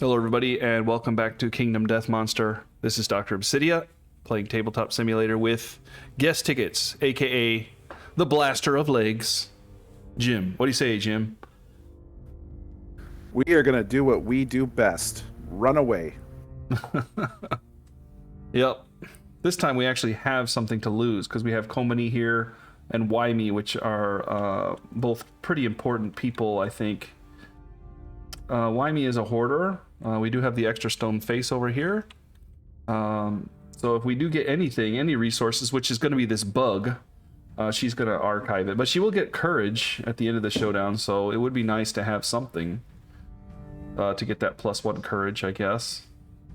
Hello, everybody, and welcome back to Kingdom Death Monster. This is Dr. Obsidia, playing Tabletop Simulator with guest tickets, aka the Blaster of Legs, Jim. What do you say, Jim? We are going to do what we do best. Run away. Yep. This time we actually have something to lose, because we have Komani here and Wyme, which are both pretty important people, I think. Wyme is a hoarder. We do have the extra stone face over here. So if we do get anything, any resources, which is going to be this bug, she's going to archive it. But she will get courage at the end of the showdown, so it would be nice to have something to get that +1 courage, I guess,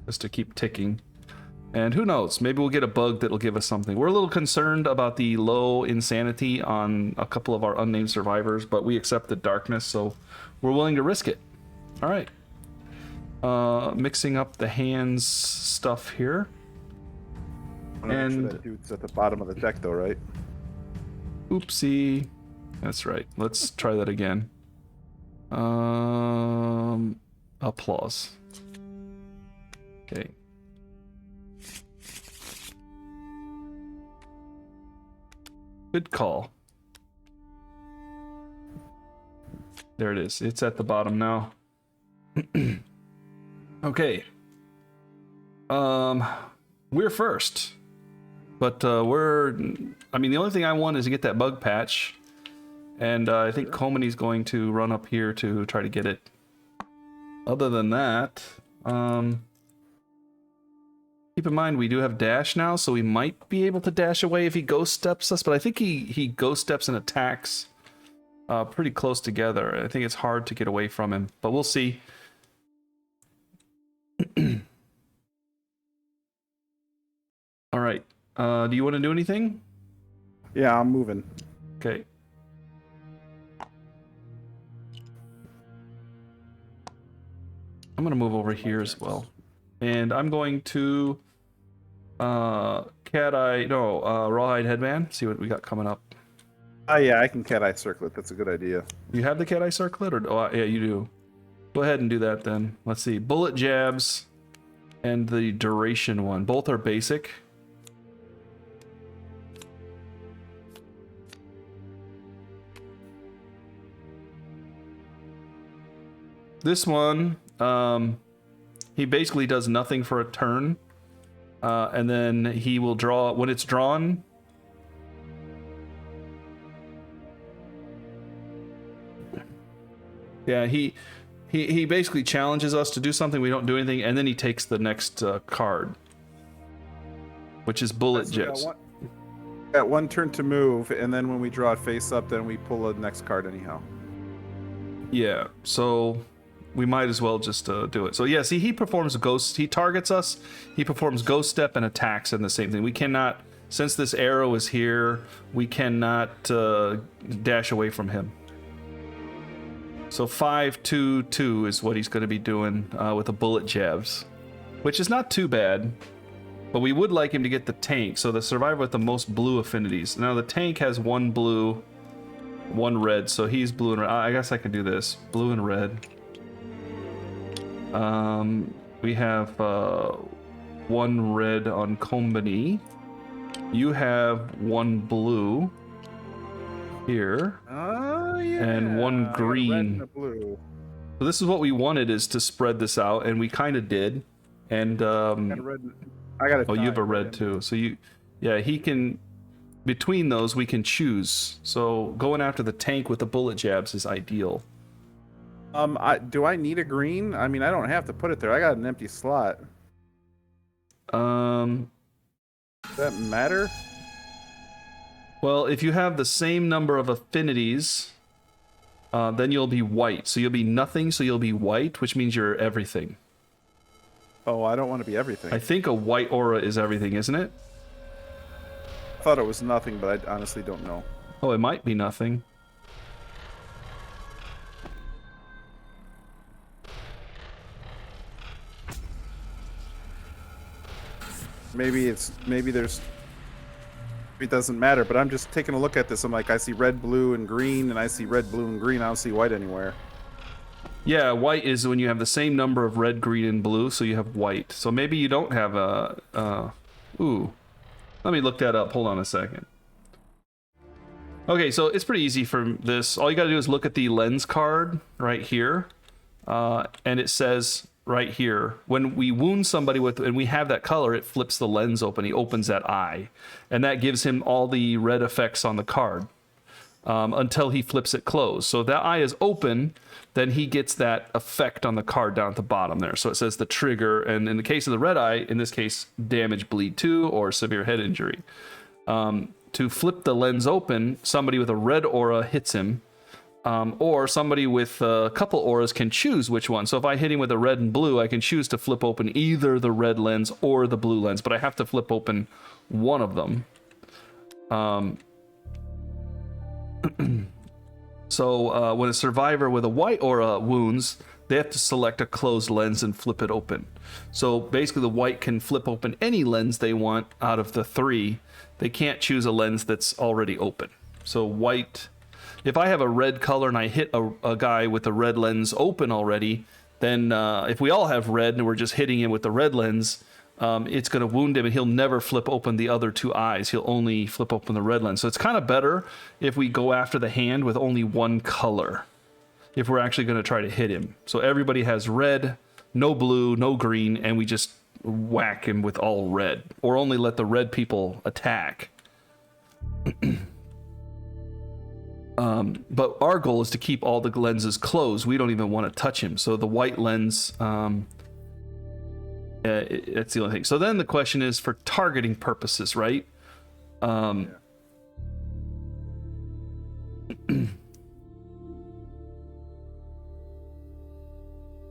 just to keep ticking. And who knows, maybe we'll get a bug that'll give us something. We're a little concerned about the low insanity on a couple of our unnamed survivors, but we accept the darkness, so we're willing to risk it. All right. Mixing up the hands stuff here. And that dude's at the bottom of the deck, though, right? Oopsie. That's right. Let's try that again. Applause. Okay. Good call. There it is. It's at the bottom now. Okay. We're first. But I mean, the only thing I want is to get that bug patch. And I think Komani's going to run up here to try to get it. Other than that, keep in mind we do have dash now, so we might be able to dash away if he ghost steps us, but I think he ghost steps and attacks pretty close together. I think it's hard to get away from him, but we'll see. All right. Do you want to do anything? Yeah, I'm moving. Okay. I'm going to move over here as well. And I'm going to rawhide headband. See what we got coming up. Oh, yeah, I can cat-eye circlet. That's a good idea. You have the cat-eye circlet? Yeah, you do. Go ahead and do that then. Let's see. Bullet jabs and the duration one. Both are basic. This one, he basically does nothing for a turn. And then he will draw, when it's drawn, yeah, he basically challenges us to do something, we don't do anything, and then he takes the next card, which is bullet jets. Got one turn to move, and then when we draw it face up, then we pull the next card anyhow. Yeah, so we might as well just do it. So yeah, see, he performs ghost, he targets us, he performs ghost step and attacks in the same thing. We cannot, since this arrow is here, we cannot dash away from him. So 5-2-2 is what he's going to be doing with the bullet jabs, which is not too bad, but we would like him to get the tank, so the survivor with the most blue affinities. Now the tank has 1 blue, 1 red, so he's blue and red. I guess I can do this, blue and red. We have 1 red on Komani. You have 1 blue here. Oh, yeah. And 1 green. Red and a blue. So this is what we wanted, is to spread this out, and we kind of did. And I got a oh, you have a red too. So he can, between those we can choose. So going after the tank with the bullet jabs is ideal. Do I need a green? I mean, I don't have to put it there. I got an empty slot. Does that matter? Well, if you have the same number of affinities, then you'll be white. So you'll be nothing, so you'll be white, which means you're everything. Oh, I don't want to be everything. I think a white aura is everything, isn't it? I thought it was nothing, but I honestly don't know. Oh, it might be nothing. Maybe there's it doesn't matter, but I'm just taking a look at this. I'm like, I see red, blue, and green, and I see red, blue, and green. I don't see white anywhere. Yeah, white is when you have the same number of red, green, and blue, so you have white. So maybe you don't have a... ooh. Let me look that up. Hold on a second. Okay, so it's pretty easy for this. All you gotta do is look at the lens card right here. And it says right here, when we wound somebody with, and we have that color, it flips the lens open. He opens that eye. And that gives him all the red effects on the card. Until he flips it closed. So if that eye is open, then he gets that effect on the card down at the bottom there. So it says the trigger, and in the case of the red eye, in this case, damage, bleed 2, or severe head injury. To flip the lens open, somebody with a red aura hits him, or somebody with a couple auras can choose which one. So if I hit him with a red and blue, I can choose to flip open either the red lens or the blue lens, but I have to flip open one of them. So when a survivor with a white aura wounds, they have to select a closed lens and flip it open. So basically the white can flip open any lens they want out of the 3. They can't choose a lens that's already open. So white, if I have a red color and I hit a guy with a red lens open already, then if we all have red and we're just hitting him with the red lens, it's going to wound him and he'll never flip open the other 2 eyes. He'll only flip open the red lens. So it's kind of better if we go after the hand with only one color, if we're actually going to try to hit him. So everybody has red, no blue, no green, and we just whack him with all red, or only let the red people attack. But our goal is to keep all the lenses closed. We don't even want to touch him. So the white lens... that's the only thing. So then the question is for targeting purposes, right?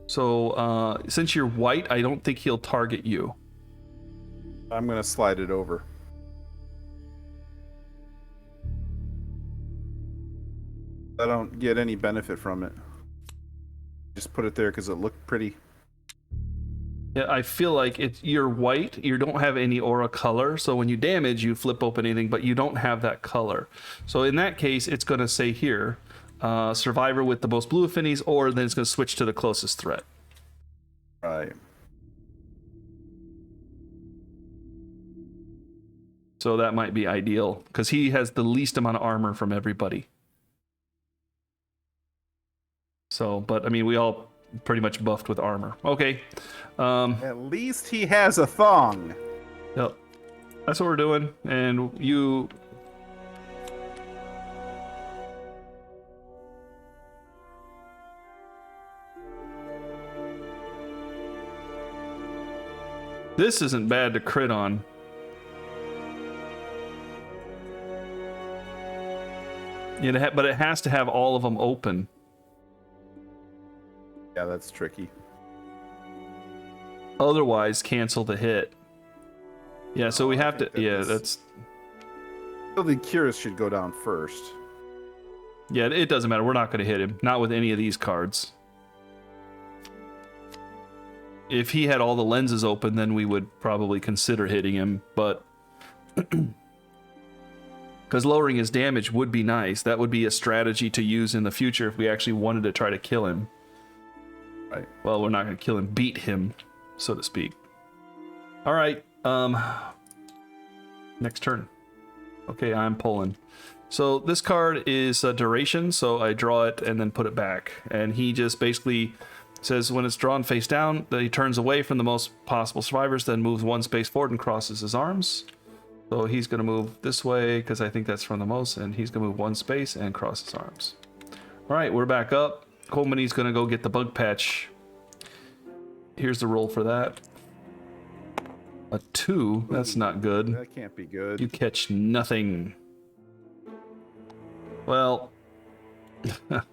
So since you're white, I don't think he'll target you. I'm gonna slide it over. I don't get any benefit from it. Just put it there because it looked pretty. Yeah, I feel like you're white, you don't have any aura color, so when you damage, you flip open anything, but you don't have that color. So in that case, it's going to say here, survivor with the most blue affinities, or then it's going to switch to the closest threat. Right. So that might be ideal, because he has the least amount of armor from everybody. So, but I mean, we all pretty much buffed with armor. Okay. At least he has a thong. Yep. That's what we're doing. And you... This isn't bad to crit on. But it has to have all of them open. Yeah, that's tricky. Otherwise, cancel the hit. Yeah, so we have to... Yeah, that's... So the cures should go down first. Yeah, it doesn't matter. We're not going to hit him. Not with any of these cards. If he had all the lenses open, then we would probably consider hitting him, but... Because lowering his damage would be nice. That would be a strategy to use in the future if we actually wanted to try to kill him. Right. Well, we're not going to kill him. Beat him, so to speak. All right. Next turn. Okay, I'm pulling. So this card is a duration, so I draw it and then put it back. And he just basically says when it's drawn face down, that he turns away from the most possible survivors, then moves 1 space forward and crosses his arms. So he's going to move this way because I think that's from the most, and he's going to move 1 space and cross his arms. All right, we're back up. Colmany's going to go get the bug patch. Here's the roll for that. A 2. That's not good. That can't be good. You catch nothing. Well...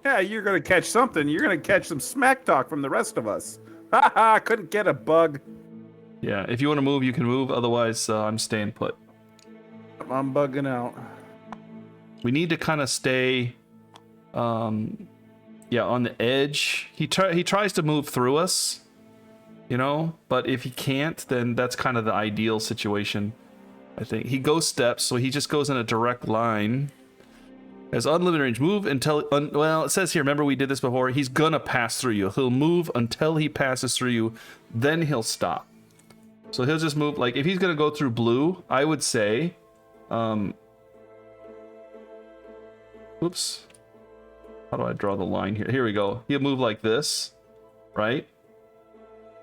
Yeah, you're gonna catch something. You're gonna catch some smack talk from the rest of us. Haha, couldn't get a bug. Yeah, if you want to move, you can move. Otherwise, I'm staying put. I'm bugging out. We need to kind of stay... yeah, on the edge. He tries to move through us, you know, but if he can't, then that's kind of the ideal situation, I think. He goes steps, so he just goes in a direct line. Has unlimited range. Move until... well, it says here, remember we did this before. He's gonna pass through you. He'll move until he passes through you. Then he'll stop. So he'll just move... like, if he's gonna go through blue, I would say... oops. How do I draw the line here? Here we go. He'll move like this. Right?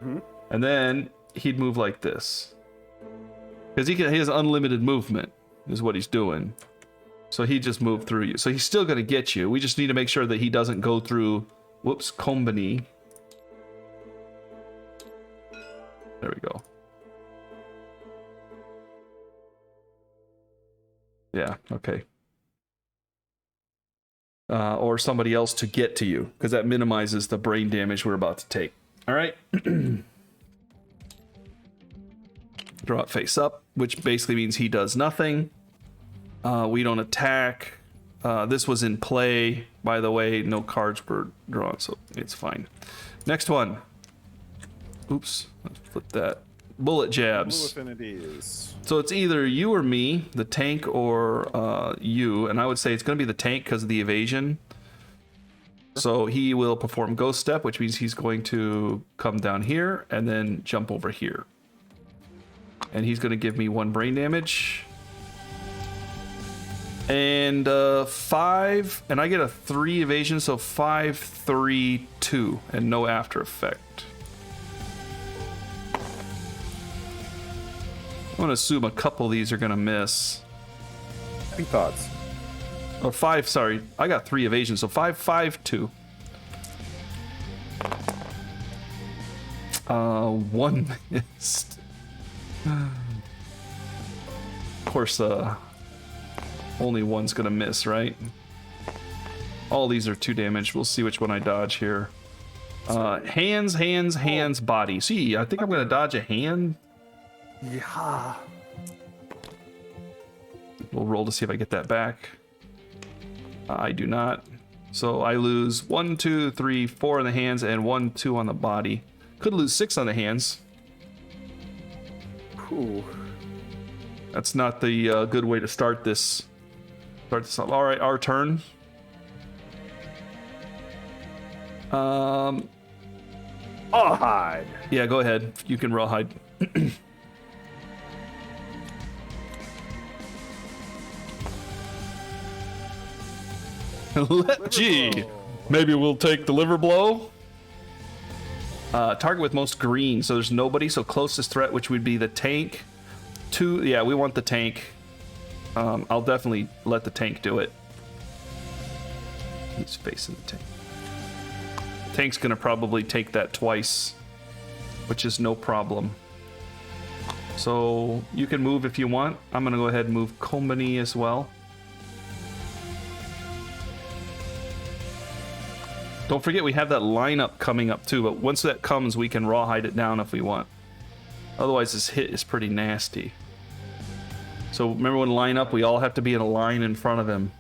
Mm-hmm. And then he'd move like this. Because he has unlimited movement, is what he's doing. So he just moved through you. So he's still going to get you. We just need to make sure that he doesn't go through, whoops, company. There we go. Yeah, okay. Or somebody else to get to you, because that minimizes the brain damage we're about to take. All right. Draw it face up, which basically means he does nothing. We don't attack. This was in play, by the way. No cards were drawn, so it's fine. Next one. Oops. Let's flip that. Bullet jabs. Blue affinities. So it's either you or me, the tank, or you. And I would say it's going to be the tank because of the evasion. So he will perform Ghost Step, which means he's going to come down here and then jump over here. And he's going to give me 1 brain damage. And 5, and I get a 3 evasion, so 5, 3, 2, and no after effect. I'm going to assume a couple of these are going to miss. Any thoughts? Or 5, sorry. I got 3 evasions, so 5, 5, 2. 1 missed. Of course, only one's gonna miss, right? All these are 2 damage. We'll see which one I dodge here. Hands, body. See, I think I'm gonna dodge a hand. Yeah. We'll roll to see if I get that back. I do not. So I lose 1, 2, 3, 4 on the hands and 1, 2 on the body. Could lose 6 on the hands. Ooh. That's not the good way to start this. Off. All right, our turn. Rawhide. Yeah, go ahead. You can rawhide. Gee, maybe we'll take the liver blow. Target with most green, so there's nobody. So closest threat, which would be the tank. 2, yeah, we want the tank. I'll definitely let the tank do it. He's facing the tank. Tank's gonna probably take that twice, which is no problem. So you can move if you want. I'm gonna go ahead and move Kombani as well. Don't forget we have that lineup coming up too, but once that comes, we can rawhide it down if we want. Otherwise, this hit is pretty nasty. So remember when line up, we all have to be in a line in front of him.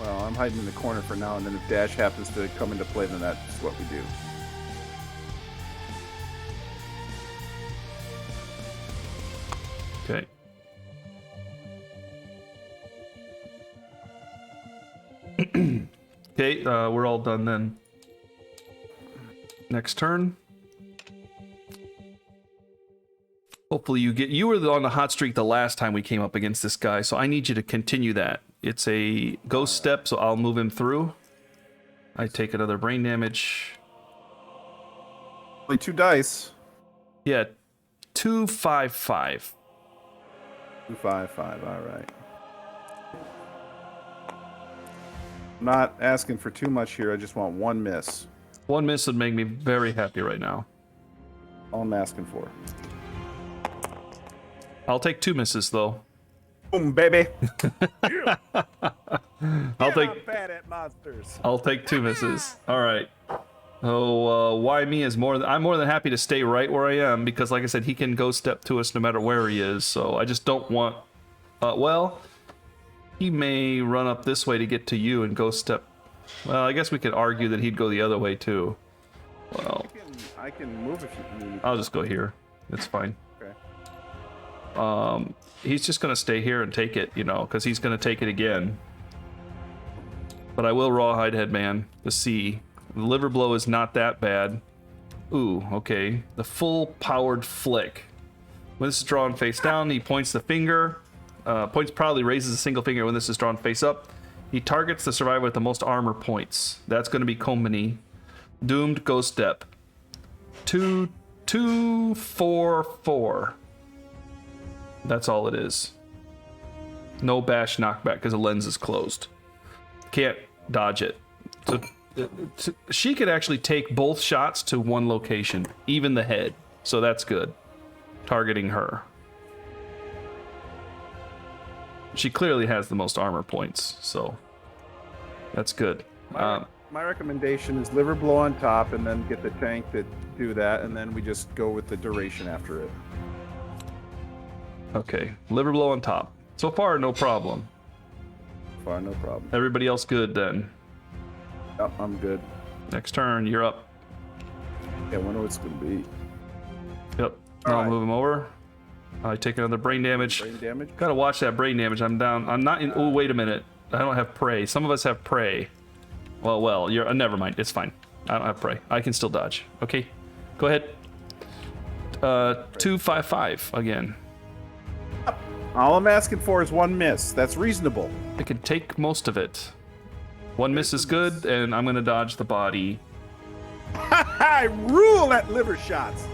Well, I'm hiding in the corner for now, and then if dash happens to come into play, then that's what we do. Okay. Okay, we're all done then. Next turn. Hopefully you were on the hot streak the last time we came up against this guy, so I need you to continue that. It's a ghost step, so I'll move him through. I take another brain damage. Only 2 dice. Yeah, 2, 5, 5. 2, 5, 5. All right. I'm not asking for too much here. I just want 1 miss. 1 miss would make me very happy right now. All I'm asking for. I'll take 2 misses though. Boom, baby. I'll take. I'm bad at monsters. I'll take 2 misses. All right. Oh, why me is more than I'm more than happy to stay right where I am because, like I said, he can go step to us no matter where he is. So I just don't want. Well, he may run up this way to get to you and go step. Well, I guess we could argue that he'd go the other way too. Well, I can move if you need. I'll just go here. It's fine. Okay. He's just gonna stay here and take it, you know, because he's gonna take it again. But I will rawhide headman to see. The liver blow is not that bad. Ooh, okay. The full powered flick. When this is drawn face down, he points the finger. Points proudly, raises a single finger when this is drawn face up. He targets the survivor with the most armor points. That's going to be Komani. Doomed Ghost Step. 2, 2, 4, 4. That's all it is. No bash knockback because the lens is closed. Can't dodge it. So she could actually take both shots to one location, even the head. So that's good. Targeting her. She clearly has the most armor points, so that's good. My recommendation is liver blow on top, and then get the tank to do that, and then we just go with the duration after it. Okay, liver blow on top. So far, no problem. No problem. Everybody else good then? Yep, I'm good. Next turn, you're up. Yeah, I wonder what it's gonna be. Yep. I'll move him over. I take another brain damage. Brain damage? Gotta watch that brain damage. I'm down. I'm not in. Oh, wait a minute. I don't have prey. Some of us have prey. Well, you're. Never mind. It's fine. I don't have prey. I can still dodge. Okay. Go ahead. 2, 5, 5 again. All I'm asking for is one miss. That's reasonable. I can take most of it. One miss is good, and I'm gonna dodge the body. I rule at liver shots.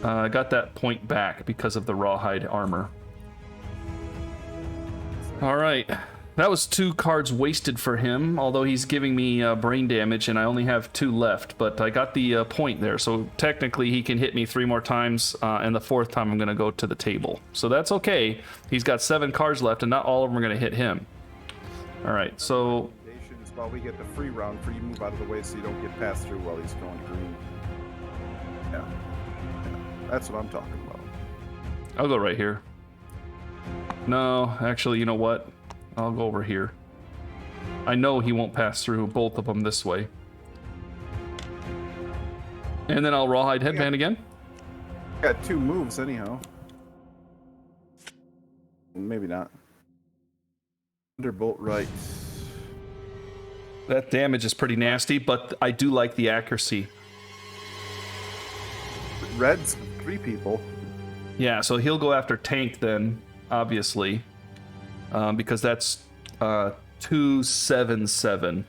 I got that point back because of the rawhide armor. All right. That was 2 cards wasted for him, although he's giving me brain damage, and I only have 2 left, but I got the point there, so technically he can hit me 3 more times, and the 4th time I'm going to go to the table. So that's okay. He's got 7 cards left, and not all of them are going to hit him. All right, so... While we get the free round for you, move out of the way so you don't get passed through while he's going green. Yeah. That's what I'm talking about. I'll go right here. No, actually, you know what? I'll go over here. I know he won't pass through both of them this way. And then I'll rawhide headband again. Got 2 moves anyhow. Maybe not. Thunderbolt right. That damage is pretty nasty, but I do like the accuracy. Red's 3 people. Yeah, so he'll go after tank then, obviously. Because that's 2, 7, 7.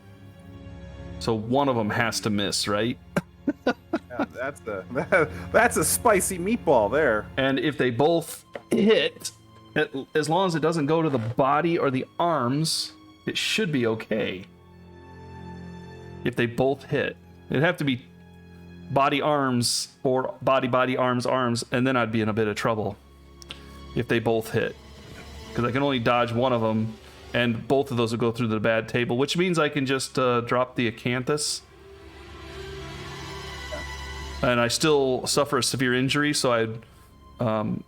So one of them has to miss, right? Yeah, that's a spicy meatball there. And if they both hit, as long as it doesn't go to the body or the arms, it should be okay. If they both hit, it'd have to be body, arms, or body, arms, and then I'd be in a bit of trouble if they both hit. Because I can only dodge one of them, and both of those will go through the bad table, which means I can just drop the acanthus. And I still suffer a severe injury, so I'd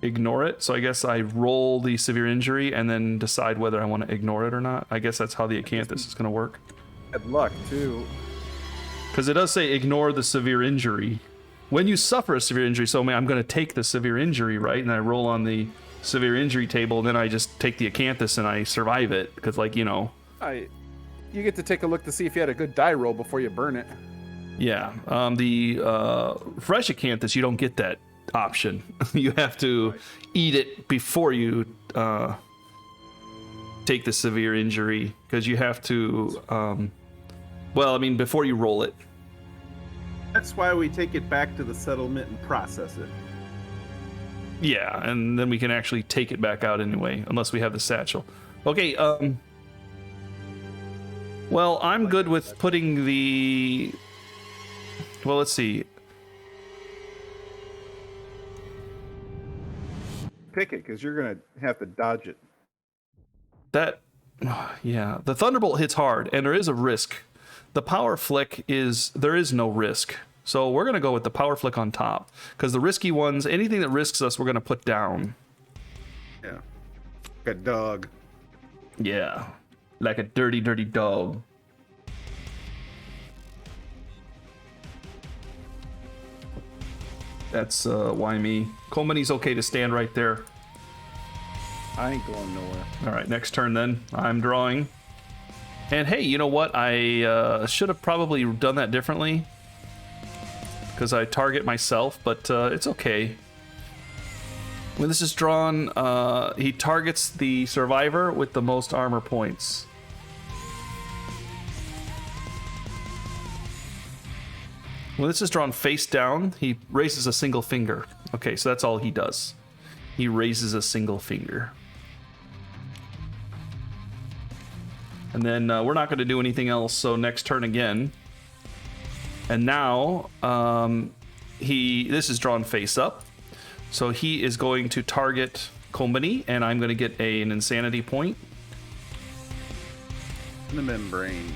ignore it. So I guess I roll the severe injury and then decide whether I want to ignore it or not. I guess that's how the acanthus is going to work. Good luck, too. Because it does say ignore the severe injury. When you suffer a severe injury, so I'm going to take the severe injury, right? And I roll on the severe injury table, and then I just take the acanthus and I survive it. Because, like, you know. You get to take a look to see if you had a good die roll before you burn it. Yeah. The fresh acanthus, you don't get that option. You have to eat it before you take the severe injury. Because you have to... before you roll it. That's why we take it back to the settlement and process it. Yeah, and then we can actually take it back out anyway, unless we have the satchel. Okay, well, I'm good with putting the... Well, let's see. Pick it, because you're going to have to dodge it. Yeah, the Thunderbolt hits hard, and there is a risk. The Power Flick there is no risk. So we're going to go with the Power Flick on top. Because the risky ones, anything that risks us, we're going to put down. Yeah. Like a dog. Yeah. Like a dirty, dirty dog. That's why me. Komani's okay to stand right there. I ain't going nowhere. All right, next turn then. I'm drawing. And hey, you know what? I should have probably done that differently because I target myself, but it's okay. When this is drawn, he targets the survivor with the most armor points. When this is drawn face down, he raises a single finger. Okay, so that's all he does. He raises a single finger. And then we're not going to do anything else, so next turn again. And now, this is drawn face up. So he is going to target Company, and I'm going to get an insanity point. The membrane.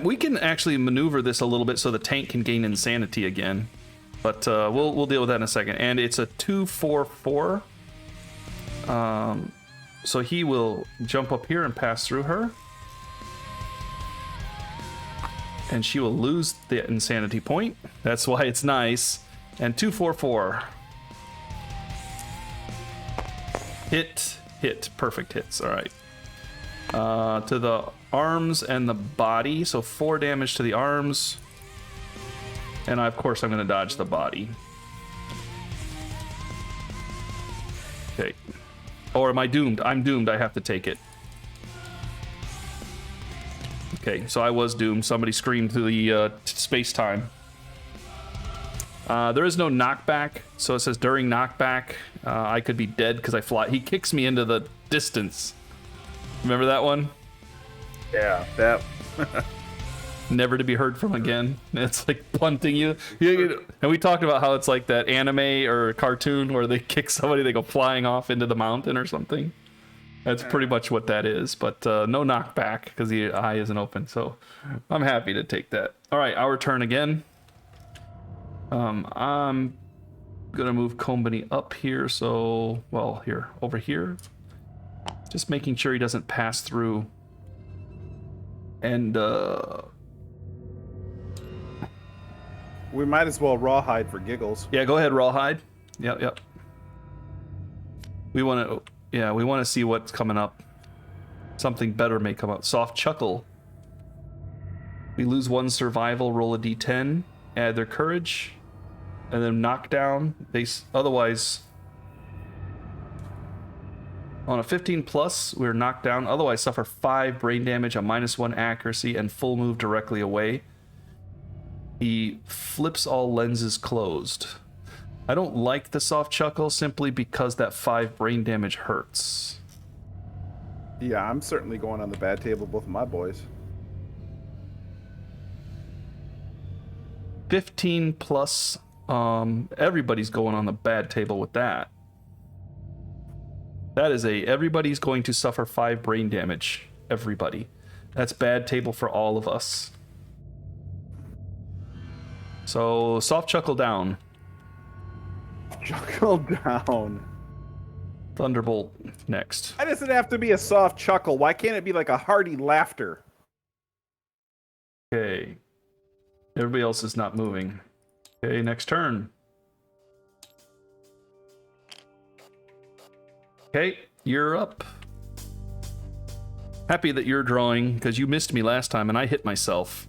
We can actually maneuver this a little bit so the tank can gain insanity again. But we'll deal with that in a second. And it's a 2/4/4. So he will jump up here and pass through her. And she will lose the insanity point. That's why it's nice. And 2/4/4. Hit. Perfect hits. All right. To the arms and the body. So 4 damage to the arms. And of course, I'm going to dodge the body. Okay. Or am I doomed? I'm doomed. I have to take it. Okay, so I was doomed. Somebody screamed through the space-time. There is no knockback, so it says during knockback, I could be dead because I fly. He kicks me into the distance. Remember that one? Yeah, that. Never to be heard from again. It's like punting you. And we talked about how it's like that anime or cartoon where they kick somebody, they go flying off into the mountain or something. That's pretty much what that is, but no knockback because the eye isn't open, so I'm happy to take that. All right, our turn again. I'm gonna move Company up here, so, well, here, over here. Just making sure he doesn't pass through. And, we might as well rawhide for giggles. yeah, go ahead, Rawhide. Yep. We want to see what's coming up. Something better may come up. Soft Chuckle. We lose 1 survival, roll a d10, add their courage, and then knockdown. Otherwise, on a 15 plus, we're knocked down. Otherwise, suffer 5 brain damage, a -1 accuracy, and full move directly away. He flips all lenses closed. I don't like the Soft Chuckle simply because that 5 brain damage hurts. Yeah, I'm certainly going on the bad table, both of my boys. 15 plus, everybody's going on the bad table with that. That is everybody's going to suffer 5 brain damage. Everybody. That's bad table for all of us. So, Soft Chuckle down. Chuckle down. Thunderbolt next. Why does it have to be a soft chuckle? Why can't it be like a hearty laughter? Okay. Everybody else is not moving. Okay, next turn. Okay, you're up. Happy that you're drawing, because you missed me last time and I hit myself.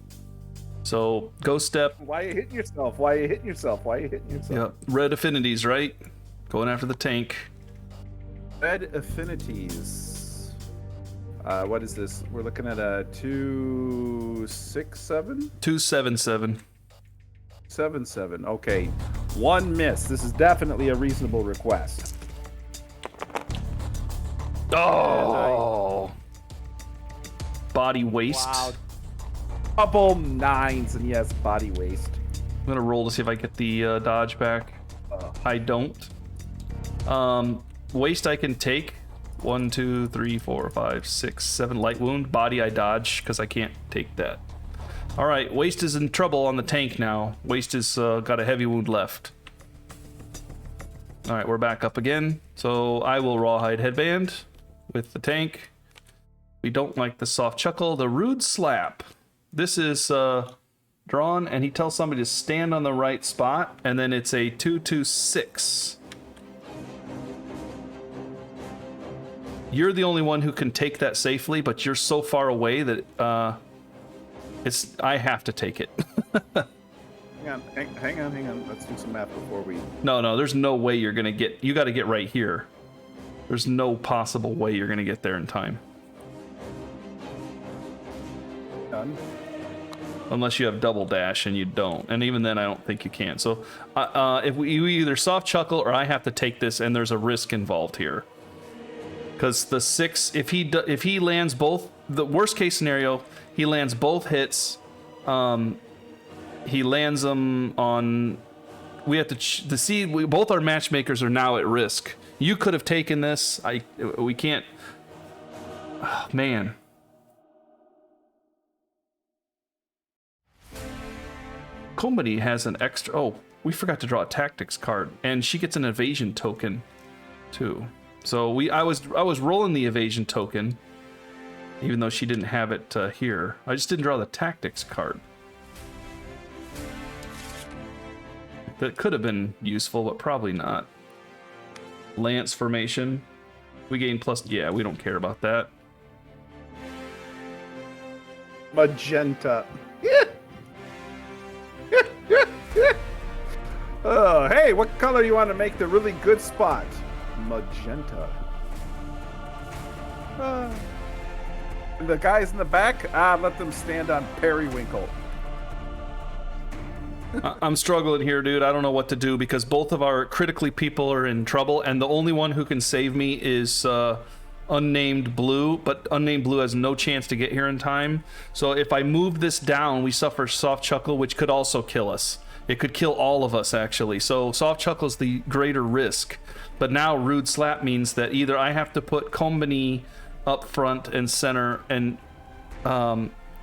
So, go step. Why are you hitting yourself? Why are you hitting yourself? Why are you hitting yourself? Yep, red affinities, right? Going after the tank. Red affinities. What is this? We're looking at a 267? 277. 77. Okay. 1 miss. This is definitely a reasonable request. Oh! Body waste. Wow. Couple 9s, and yes, body waste. I'm gonna roll to see if I get the dodge back. I don't. Waste I can take. 1, 2, 3, 4, 5, 6, 7 light wound. Body I dodge because I can't take that. All right, Waste is in trouble on the tank now. Waste has got a heavy wound left. All right, we're back up again. So I will Rawhide Headband with the tank. We don't like the Soft Chuckle. The Rude Slap. This is drawn, and he tells somebody to stand on the right spot, and then it's a 226. You're the only one who can take that safely, but you're so far away that I have to take it. Hang on. Let's do some math before we... No, there's no way you're gonna get... You gotta get right here. There's no possible way you're gonna get there in time. Done. Unless you have double dash, and you don't. And even then, I don't think you can. So, if you either soft chuckle or I have to take this, and there's a risk involved here. Because the 6, if he lands both, the worst case scenario, he lands both hits. He lands them on. We have to see. Both our matchmakers are now at risk. You could have taken this. We can't. Oh, man. Komani has an extra... Oh, we forgot to draw a tactics card, and she gets an evasion token too. So I was rolling the evasion token, even though she didn't have it here. I just didn't draw the tactics card. That could have been useful, but probably not. Lance formation. We gain plus... Yeah, we don't care about that. Magenta. Oh, hey, what color you want to make the really good spot? Magenta. The guys in the back, let them stand on periwinkle. I'm struggling here, dude. I don't know what to do because both of our critically people are in trouble, and the only one who can save me is unnamed blue, but unnamed blue has no chance to get here in time. So if I move this down, we suffer soft chuckle, which could also kill us. It could kill all of us, actually. So soft chuckle is the greater risk. But now rude slap means that either I have to put Kombani up front and center, and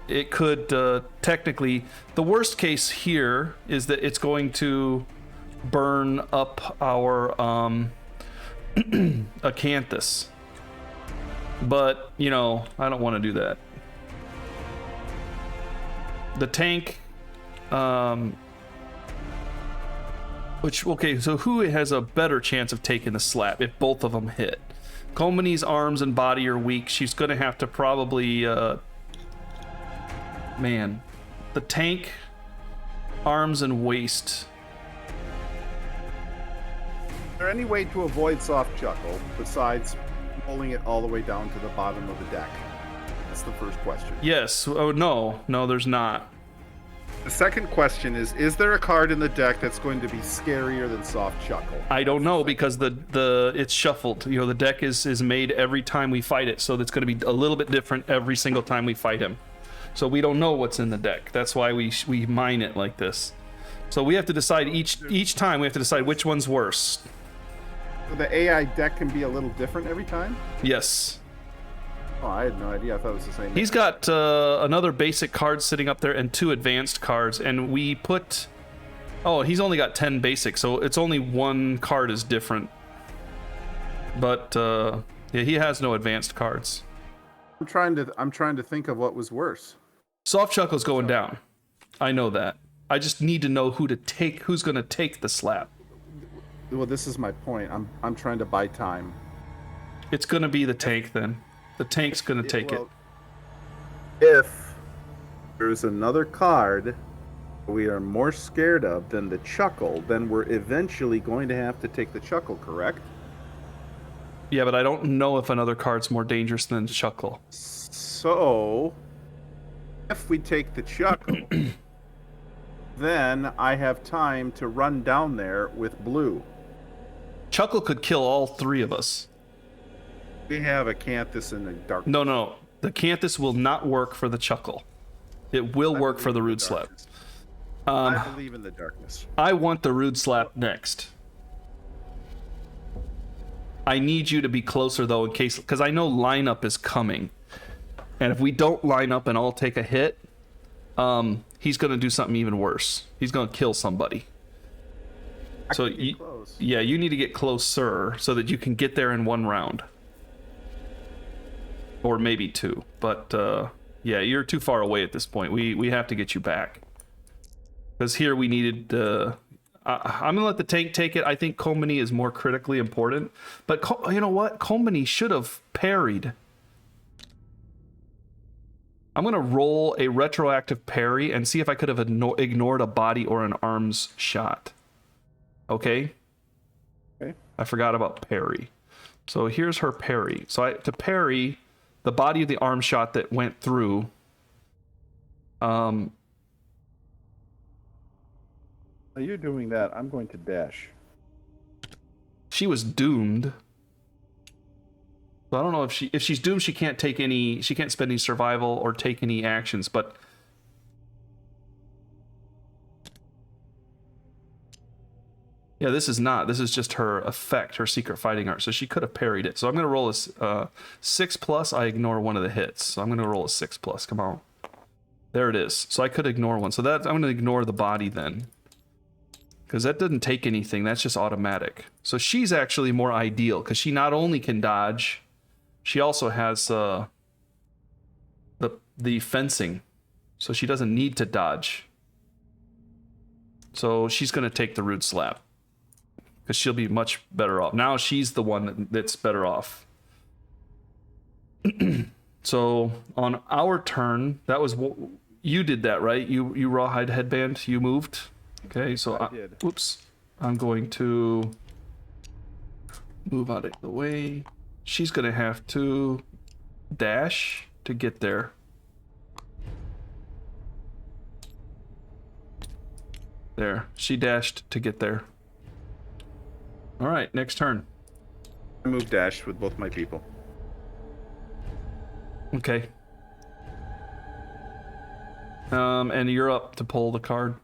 it could technically... The worst case here is that it's going to burn up our Acanthus. But, you know, I don't want to do that. The tank... okay, so who has a better chance of taking the slap if both of them hit? Komani's arms and body are weak. She's going to have to probably... Man. The tank, arms and waist. Is there any way to avoid soft chuckle besides pulling it all the way down to the bottom of the deck? That's the first question. Yes. Oh, no, there's not. The second question is there a card in the deck that's going to be scarier than soft chuckle? I don't know because it's shuffled. You know, the deck is made every time we fight it, so it's going to be a little bit different every single time we fight him. So we don't know what's in the deck. That's why we mine it like this. So we have to decide each time. We have to decide which one's worse. So the AI deck can be a little different every time? Yes. Oh, I had no idea. I thought it was the same. He's got another basic card sitting up there and 2 advanced cards, and we put... Oh, he's only got 10 basic, so it's only 1 card is different. But yeah, he has no advanced cards. I'm trying to think of what was worse. Soft chuckle's going down. I know that. I just need to know who's going to take the slap. Well, this is my point. I'm trying to buy time. It's going to be the tank then. The tank's going to take it. If there's another card we are more scared of than the chuckle, then we're eventually going to have to take the chuckle, correct? Yeah, but I don't know if another card's more dangerous than chuckle. So, if we take the chuckle, then I have time to run down there with blue. Chuckle could kill all 3 of us. We have Acanthus in the dark. No. The Acanthus will not work for the chuckle. It will work for the rude slap. I believe in the darkness. I want the rude slap next. I need you to be closer though, in case, because I know lineup is coming, and if we don't line up and all take a hit, he's going to do something even worse. He's going to kill somebody. So yeah, you need to get closer so that you can get there in 1 round. Or maybe 2, but yeah, you're too far away at this point. We have to get you back. Because here we needed, I'm gonna let the tank take it. I think Komani is more critically important. But you know what? Komani should have parried. I'm gonna roll a retroactive parry and see if I could have ignored a body or an arms shot. Okay. Okay. I forgot about parry. So here's her parry. So to parry the body of the arm shot that went through. While you're doing that, I'm going to dash. She was doomed. So I don't know if she's doomed, she can't spend any survival or take any actions, but yeah, this is just her effect, her secret fighting art. So she could have parried it. So I'm gonna roll a 6+. I ignore one of the hits. So I'm gonna roll a 6+. Come on. There it is. So I could ignore one. So that I'm gonna ignore the body then. Because that doesn't take anything, that's just automatic. So she's actually more ideal, because she not only can dodge, she also has the fencing. So she doesn't need to dodge. So she's going to take the rude slap. Because she'll be much better off. Now she's the one that's better off. So on our turn, that was you did that, right? You rawhide headband, you moved. Okay, so I did. Oops. I'm going to move out of the way. She's going to have to dash to get there. There. She dashed to get there. All right, next turn. I move dash with both my people. Okay. And you're up to pull the card.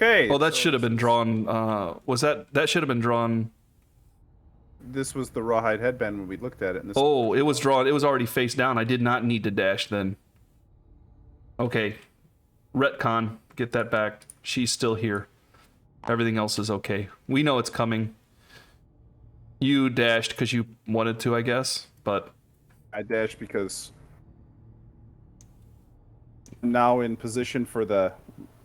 Okay. Oh, that should have been drawn. That should have been drawn? This was the rawhide headband when we looked at it. And this Oh, it was drawn. It was already face down. I did not need to dash then. Okay. Retcon. Get that back. She's still here. Everything else is okay. We know it's coming. You dashed because you wanted to, I guess, but... I dashed because I'm now in position for the...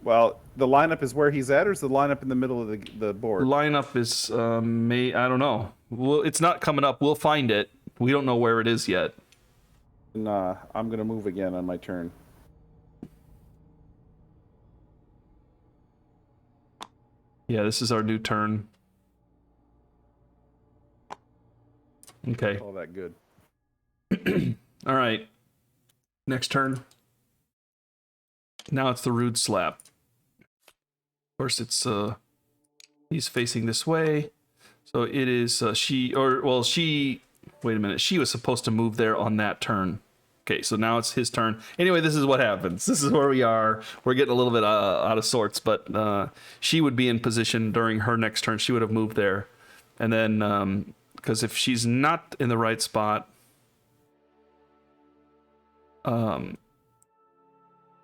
Well, the lineup is where he's at, or is the lineup in the middle of the board? Lineup is, I don't know. Well, it's not coming up. We'll find it. We don't know where it is yet. Nah, I'm going to move again on my turn. Yeah, this is our new turn. Okay. All that good. All right. Next turn. Now it's the rude slap. Of course, it's he's facing this way, so it is she. Wait a minute. She was supposed to move there on that turn. Okay, so now it's his turn. Anyway, this is what happens. This is where we are. We're getting a little bit out of sorts, but she would be in position during her next turn. She would have moved there, and then because if she's not in the right spot,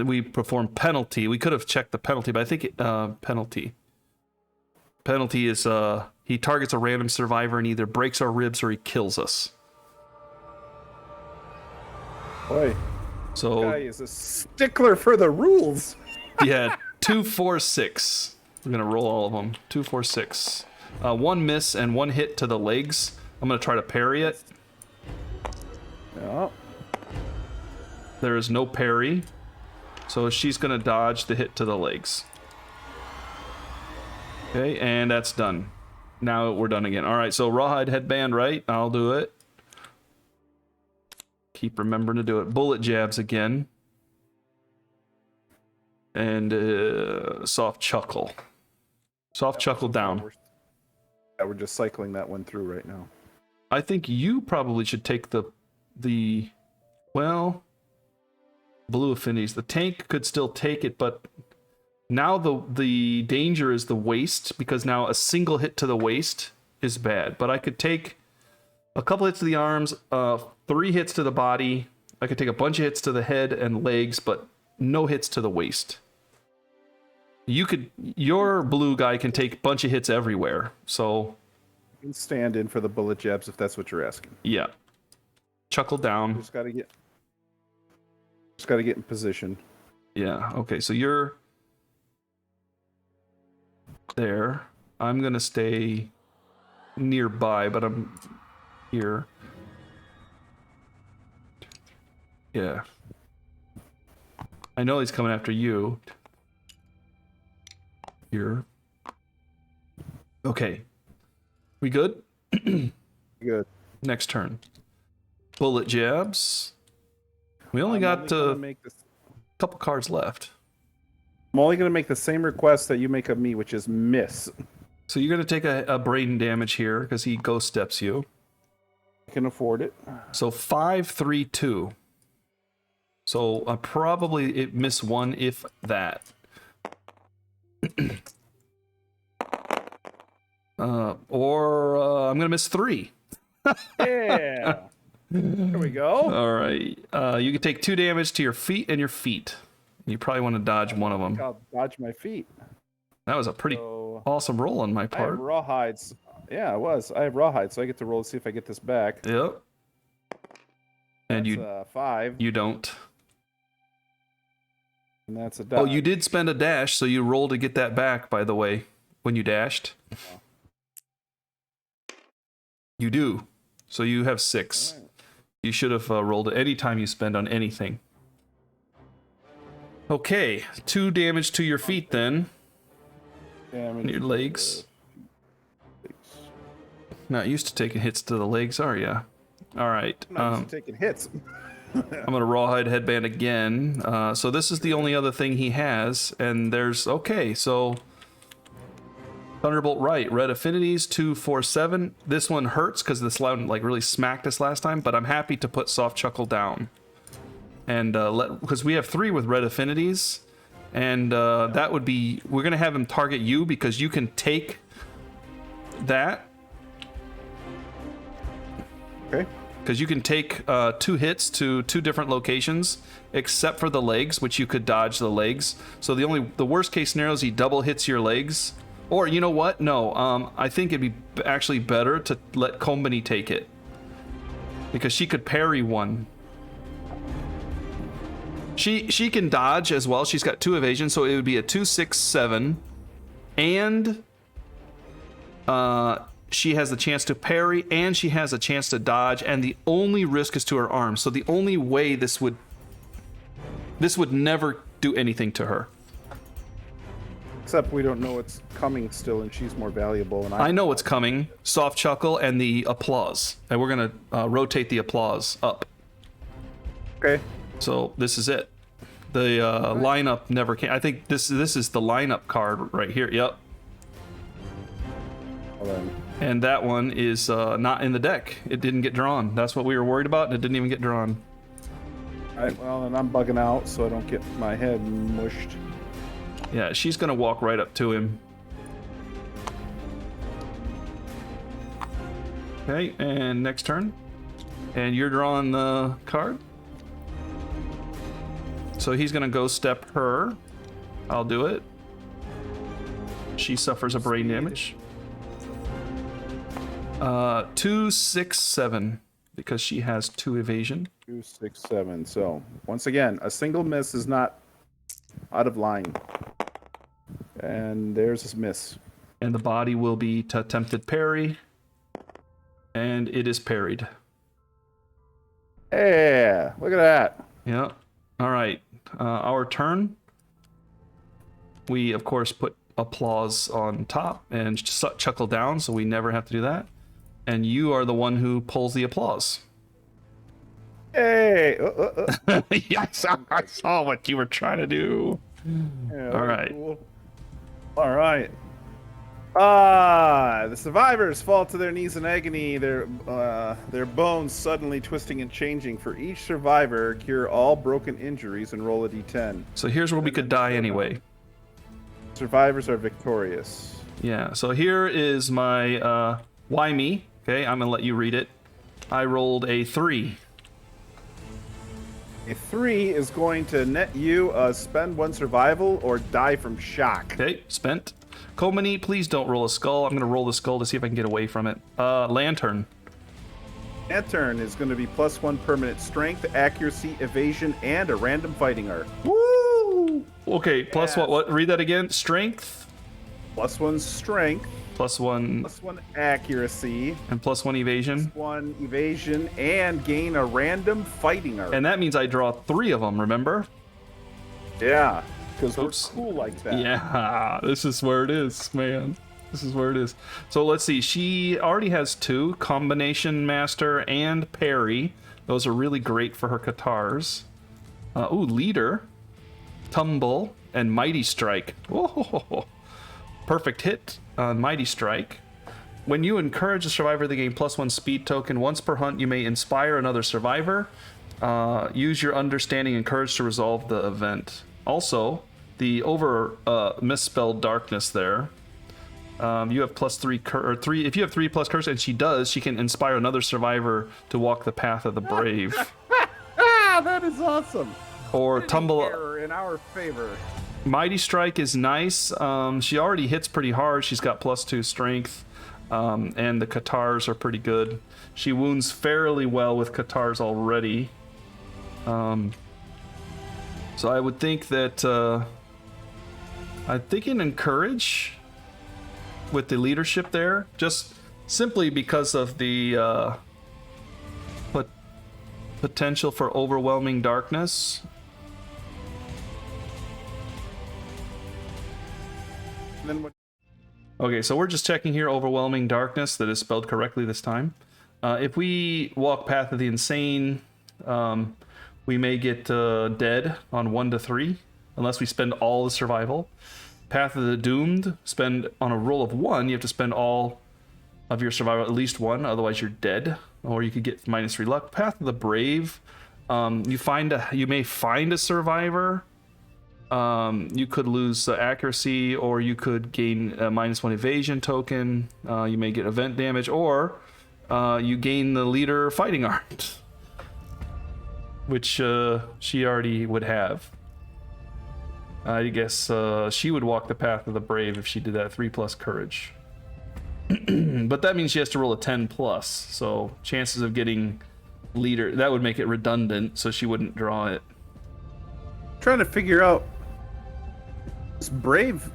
we perform penalty. We could have checked the penalty, but I think penalty is he targets a random survivor and either breaks our ribs or he kills us. Boy, So this guy is a stickler for the rules. yeah, 2, 4, 6. We're gonna roll all of them. 2, 4, 6. One miss and one hit to the legs. I'm gonna try to parry it. Yeah. There is no parry. So she's gonna dodge the hit to the legs. Okay, and that's done. Now we're done again. All right, so rawhide headband, right? I'll do it. Keep remembering to do it. Bullet jabs again. And soft chuckle. Soft chuckle down. Yeah, we're just cycling that one through right now. I think you probably should take the well, blue affinities. The tank could still take it, but now the danger is the waist, because now a single hit to the waist is bad. But I could take a couple hits to the arms, 3 hits to the body. I could take a bunch of hits to the head and legs, but no hits to the waist. Your blue guy can take a bunch of hits everywhere. So You can stand in for the bullet jabs if that's what you're asking. yeah, chuckle down. Just gotta get. Just got to get in position. Yeah, okay, so you're there. I'm gonna stay nearby, but I'm here. Yeah. I know he's coming after you. Here. Okay. We good? Good. Next turn. Bullet jabs. We only got a couple cards left. I'm only going to make the same request that you make of me, which is miss. So you're going to take a brain damage here because he ghost steps you. I can afford it. So 5, 3, 2. So probably it miss one, if that. I'm going to miss 3. Yeah. There we go. All right. You can take 2 damage to your feet and your feet. You probably want to dodge one of them. I'll dodge my feet. That was a pretty awesome roll on my I part. have rawhides. Yeah, it was. I have rawhides, so I get to roll to see if I get this back. Yep. And That's 5. You don't. And that's a dodge. Oh, you did spend a dash, so you roll to get that back, by the way, when you dashed. Oh. You do. So you have 6. Right. You should have rolled it any time you spend on anything. Okay, 2 damage to your feet then. Damage Your legs. Not used to taking hits to the legs, are ya? All right. I'm not used to taking hits. I'm gonna rawhide headband again. So this is the only other thing he has, and there's okay. So Thunderbolt right, red affinities 2, 4, 7. This one hurts because this loud like really smacked us last time, but I'm happy to put soft chuckle down, and because we have 3 with red affinities, and that would be we're gonna have him target you because you can take that. Okay. Because you can take 2 hits to 2 different locations, except for the legs, which you could dodge the legs. So the worst case scenario is he double hits your legs. Or you know what? No, I think it'd be actually better to let Kombani take it, because she could parry one. She can dodge as well. She's got 2 evasion, so it would be a 2, 6, 7, and she has the chance to parry, and she has a chance to dodge, and the only risk is to her arm. So the only way this would never do anything to her. Except we don't know what's coming still, and she's more valuable. And I know what's coming. Soft chuckle and the applause. And we're going to rotate the applause up. Okay. So this is it. The lineup never came. I think this is the lineup card right here. Yep. Hold on. And that one is not in the deck. It didn't get drawn. That's what we were worried about, and it didn't even get drawn. All right, well, and I'm bugging out, so I don't get my head mushed. Yeah, she's going to walk right up to him. Okay, and next turn. And you're drawing the card. So he's going to go step her. I'll do it. She suffers a brain damage. 2, 6, 7, because she has 2 evasion. 2, 6, 7. So once again, a single miss is not out of line. And there's this miss. And the body will be to attempted parry. And it is parried. Yeah, look at that. Yeah. All right. Our turn. We, of course, put applause on top and chuckle down, so we never have to do that. And you are the one who pulls the applause. Hey! Yeah, I saw what you were trying to do. Yeah, all right. Cool. All right. The survivors fall to their knees in agony, their bones suddenly twisting and changing. For each survivor, cure all broken injuries and roll a d10. So here's where we could die anyway. Survivors are victorious. Yeah, so here is my why me. Okay, I'm gonna let you read it. I rolled a 3. A 3 is going to net you spend 1 survival or die from shock. Okay, spent. Komani, please don't roll a skull. I'm gonna roll the skull to see if I can get away from it. Lantern. That turn is going to be +1 permanent strength, accuracy, evasion, and a random fighting art. Woo! Okay, plus Yes. what? Read that again. Strength. +1 strength, +1 +1 accuracy, and +1 evasion. +1 evasion, and gain a random fighting art. And that means I draw 3 of them, remember? Yeah, because we're Oops. cool like that. Yeah, this is where it is, man. This is where it is. So let's see. She already has 2, Combination Master and Parry. Those are really great for her Katars. Ooh, Leader, Tumble, and Mighty Strike. Oh, perfect hit on Mighty Strike. When you encourage a survivor, they gain +1 speed token. Once per hunt, you may inspire another survivor. Use your understanding and courage to resolve the event. Also, the misspelled darkness there. You have +3 if you have 3 plus courage, and she does, she can inspire another survivor to walk the path of the brave. That is awesome. Or tumble. Error in our favor. Mighty Strike is nice. She already hits pretty hard. She's got +2 strength, and the Katars are pretty good. She wounds fairly well with Katars already. So I would think that I'm thinking encourage with the leadership there, just simply because of the potential for overwhelming darkness. And then what? Okay, so we're just checking here, overwhelming darkness, that is spelled correctly this time. If we walk Path of the Insane, we may get dead on 1 to 3, unless we spend all the survival. Path of the Doomed, spend on a roll of 1, you have to spend all of your survival, at least 1, otherwise you're dead. Or you could get -3 luck. Path of the Brave, you may find a survivor. You could lose accuracy, or you could gain a -1 evasion token. You may get event damage, or you gain the leader fighting art, which she already would have. I guess she would walk the path of the brave if she did that 3+ courage. But that means she has to roll a 10+, so chances of getting leader, that would make it redundant, so she wouldn't draw it. Trying to figure out this brave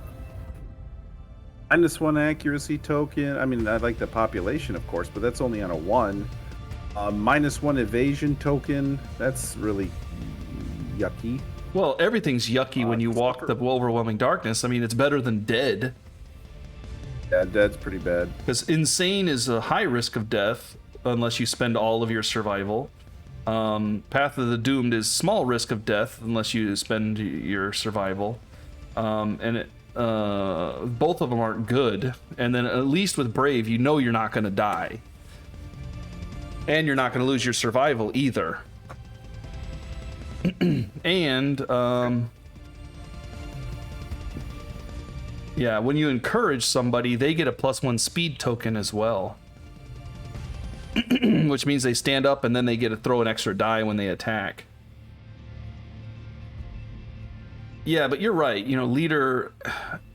-1 accuracy token. I mean, I like the population, of course, but that's only on a 1. -1 evasion token. That's really yucky. Well, everything's yucky when you walk the overwhelming darkness. I mean, it's better than dead. Yeah, dead's pretty bad. Because insane is a high risk of death unless you spend all of your survival. Path of the Doomed is small risk of death unless you spend your survival. And both of them aren't good. And then at least with Brave, you know you're not going to die. And you're not going to lose your survival either. And yeah, when you encourage somebody, they get a +1 speed token as well. Which means they stand up and then they get to throw an extra die when they attack. Yeah, but you're right. You know, leader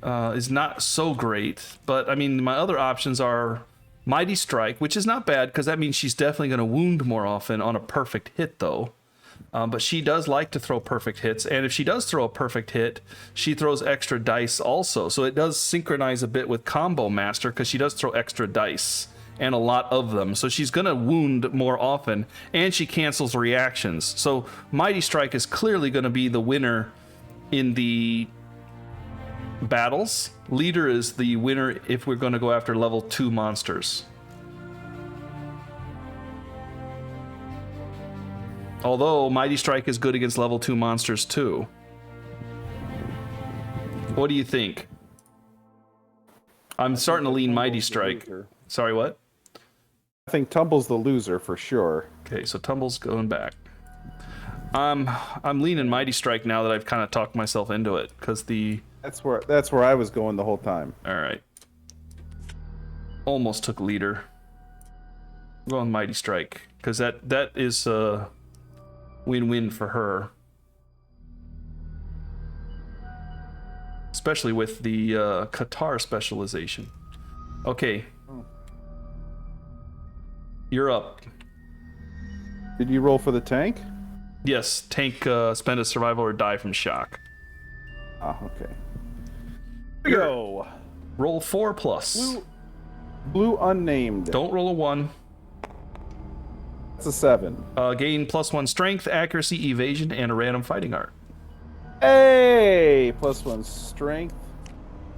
is not so great. But I mean, my other options are Mighty Strike, which is not bad because that means she's definitely going to wound more often on a perfect hit, though. But she does like to throw perfect hits, and if she does throw a perfect hit, she throws extra dice also. So it does synchronize a bit with Combo Master because she does throw extra dice, and a lot of them. So she's going to wound more often, and she cancels reactions. So Mighty Strike is clearly going to be the winner in the battles. Leader is the winner if we're going to go after level 2 monsters. Although Mighty Strike is good against level 2 monsters too. What do you think? I'm starting to lean Mighty Strike. Sorry, what? I think Tumble's the loser for sure. Okay, so Tumble's going back. I'm leaning Mighty Strike now that I've kind of talked myself into it, because the... That's where I was going the whole time. Alright. Almost took leader. I'm going Mighty Strike, because that is win-win for her. Especially with the Qatar specialization. Okay. You're up. Did you roll for the tank? Yes, tank, spend a survival or die from shock. Ah, okay. Go. Roll 4 plus. Blue unnamed. Don't roll a 1. That's a 7. Gain +1 strength, accuracy, evasion, and a random fighting art. Hey! +1 strength,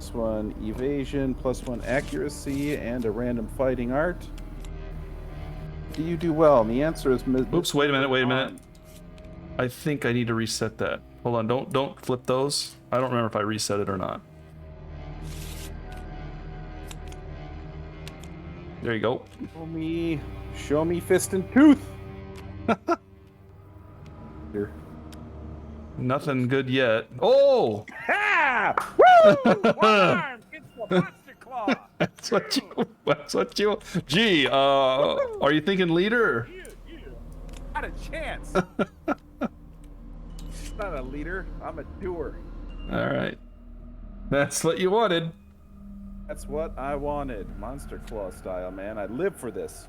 +1 evasion, +1 accuracy, and a random fighting art. Do you do well? And the answer is... Oops, wait a minute. I think I need to reset that. Hold on, don't flip those. I don't remember if I reset it or not. There you go. Show me fist and tooth. Here. Nothing good yet. Oh! Ha! Woo! One arm gets the monster claw. That's what you. Gee, are you thinking leader? You. Not a chance. Not a leader. I'm a doer. All right. That's what you wanted. That's what I wanted. Monster claw style, man. I live for this.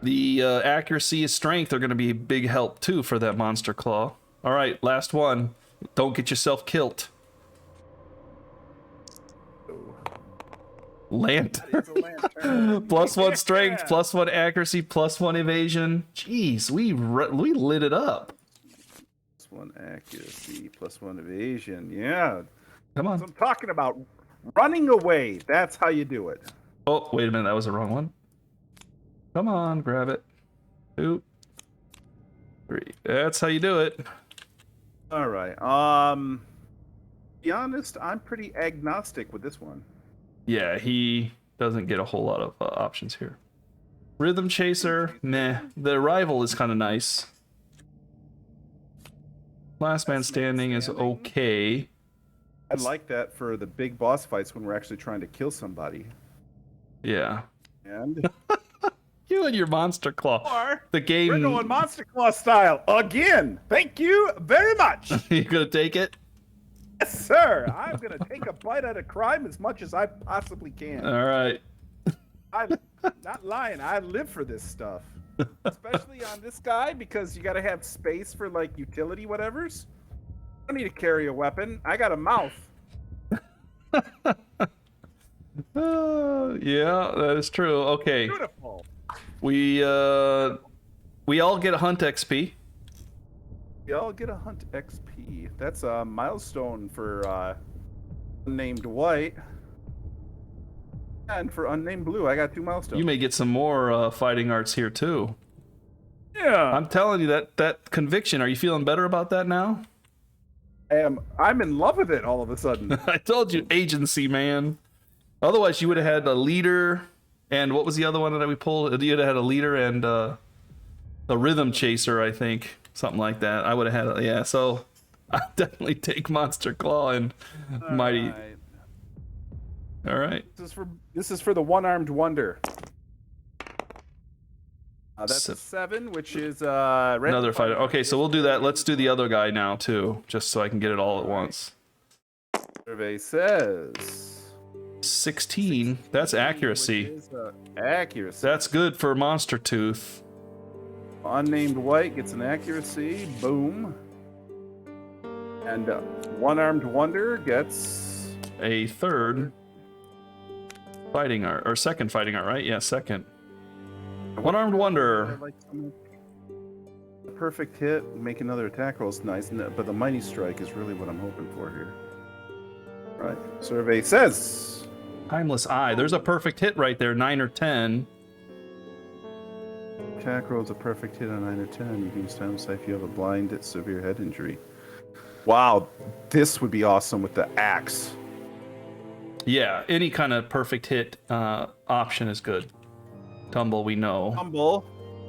The accuracy and strength are going to be a big help too for that monster claw. All right, last one. Don't get yourself killed. Lantern. It's a lantern. +1 strength, +1 accuracy, +1 evasion. Jeez, we lit it up. +1 accuracy, +1 evasion. Yeah. Come on. That's what I'm talking about. Running away. That's how you do it. Oh, wait a minute. That was the wrong one. Come on, grab it. 2, 3. That's how you do it. All right. To be honest, I'm pretty agnostic with this one. Yeah, he doesn't get a whole lot of options here. Rhythm Chaser, meh. The Rival is kind of nice. Last Man Standing is okay. I like that for the big boss fights when we're actually trying to kill somebody. Yeah. And You and your Monster Claw. The game. we're going Monster Claw style again. Thank you very much. You gonna take it? Yes, sir. I'm gonna take a bite out of crime as much as I possibly can. All right. I'm not lying. I live for this stuff, especially on this guy because you got to have space for like utility whatevers. I don't need to carry a weapon. I got a mouth. Yeah, that is true. Okay. Beautiful. We all get a hunt XP. Y'all get a hunt XP. That's a milestone for unnamed white. And for unnamed blue, I got 2 milestones. You may get some more fighting arts here too. Yeah. I'm telling you that conviction. Are you feeling better about that now? I'm in love with it all of a sudden. I told you, agency, man. Otherwise, you would have had a leader, and what was the other one that we pulled? You'd have had a leader and a rhythm chaser, I think, something like that. I would have had, yeah. So I definitely take Monster Claw and Mighty. Right. All right. This is for the one-armed wonder. That's a 7, which is Another fighter. Okay, so we'll do that. Let's do the other guy now too, just so I can get it all at once. Survey says 16. That's accuracy. which is, accuracy. That's good for Monster Tooth. Unnamed white gets an accuracy. Boom. And one-armed wonder gets A third fighting art, or second fighting art, right? Yeah, second. One-armed wonder. The perfect hit, make another attack roll is nice, but the mighty strike is really what I'm hoping for here. Right. Survey says Timeless Eye. There's a perfect hit right there, 9 or 10. attack rolls a perfect hit on 9 or 10. You can use timeless eye if you have a blind severe head injury. Wow, this would be awesome with the axe. Yeah, any kind of perfect hit option is good. Tumble, we know. Tumble,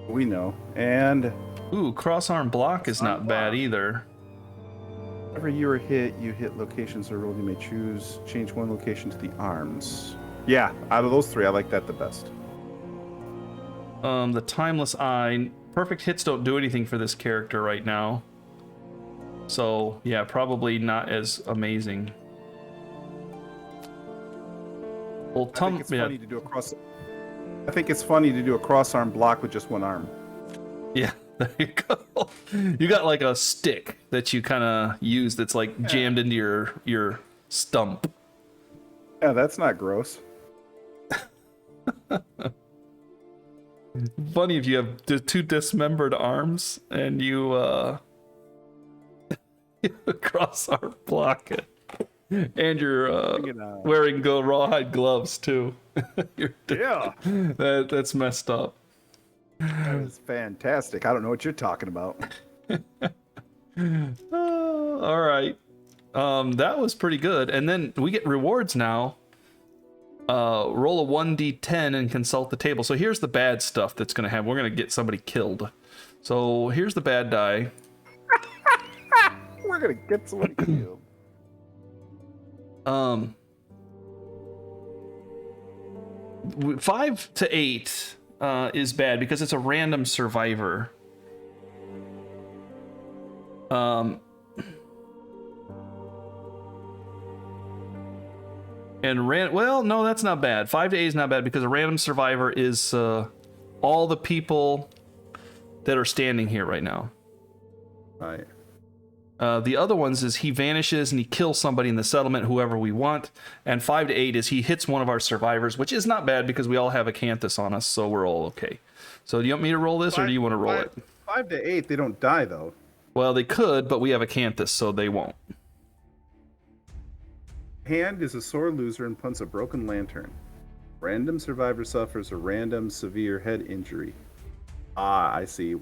we know. And Ooh, cross-arm block is not bad either. whenever you are hit, you hit locations or roll. You may change one location to the arms. Yeah, out of those 3, I like that the best. The Timeless Eye. Perfect hits don't do anything for this character right now. So, yeah, probably not as amazing. Well, I think it's funny to do a cross arm block with just one arm. Yeah, There you go. You got like a stick that you kind of use that's like jammed into your stump. Yeah, that's not gross. Funny if you have two dismembered arms and you cross-arm block it. And you're wearing rawhide gloves too. Yeah. That's messed up. That is fantastic. I don't know what you're talking about. All right. That was pretty good. And then we get rewards now. Roll a 1d10 and consult the table. So here's the bad stuff that's going to happen. We're going to get somebody killed. So here's the bad die. We're going to get somebody killed. 5 to 8 is bad because it's a random survivor. Well, no, that's not bad. 5 to 8 is not bad because a random survivor is all the people that are standing here right now. Right. The other ones is he vanishes and he kills somebody in the settlement, whoever we want. And 5 to 8 is he hits one of our survivors, which is not bad because we all have acanthus on us, so we're all okay. So do you want me to roll this or do you want to roll it? 5 to 8, they don't die though. Well, they could, but we have acanthus, so they won't. Hand is a sore loser and punts a broken lantern. Random survivor suffers a random severe head injury. Ah, I see.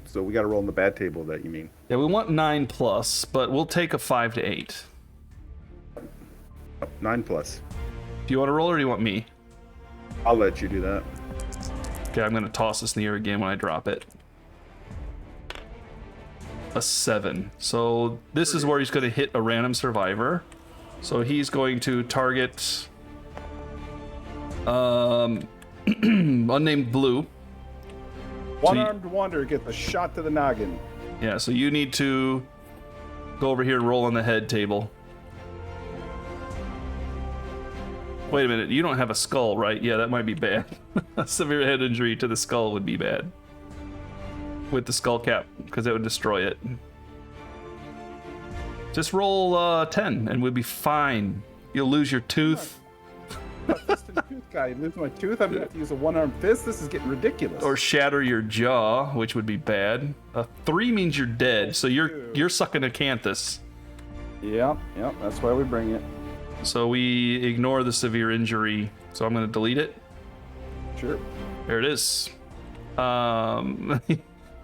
So we got to roll in the bad table that you mean. Yeah, we want 9+, but we'll take a 5 to 8. 9+. Do you want to roll or do you want me? I'll let you do that. Okay, I'm going to toss this in the air again when I drop it. A 7. So this is where he's going to hit a random survivor. So he's going to target unnamed blue. One-armed wonder gets a shot to the noggin. Yeah, so you need to go over here and roll on the head table. Wait a minute, you don't have a skull, right? Yeah, that might be bad. A severe head injury to the skull would be bad. With the skull cap, because that would destroy it. Just roll 10 and we'll be fine. You'll lose your tooth. Fist and tooth guy. Lose my tooth. I'm going to have to use a one-armed fist. This is getting ridiculous. Or shatter your jaw, which would be bad. A 3 means you're dead, so you're sucking acanthus. Yep, that's why we bring it. So we ignore the severe injury. So I'm going to delete it. Sure. There it is.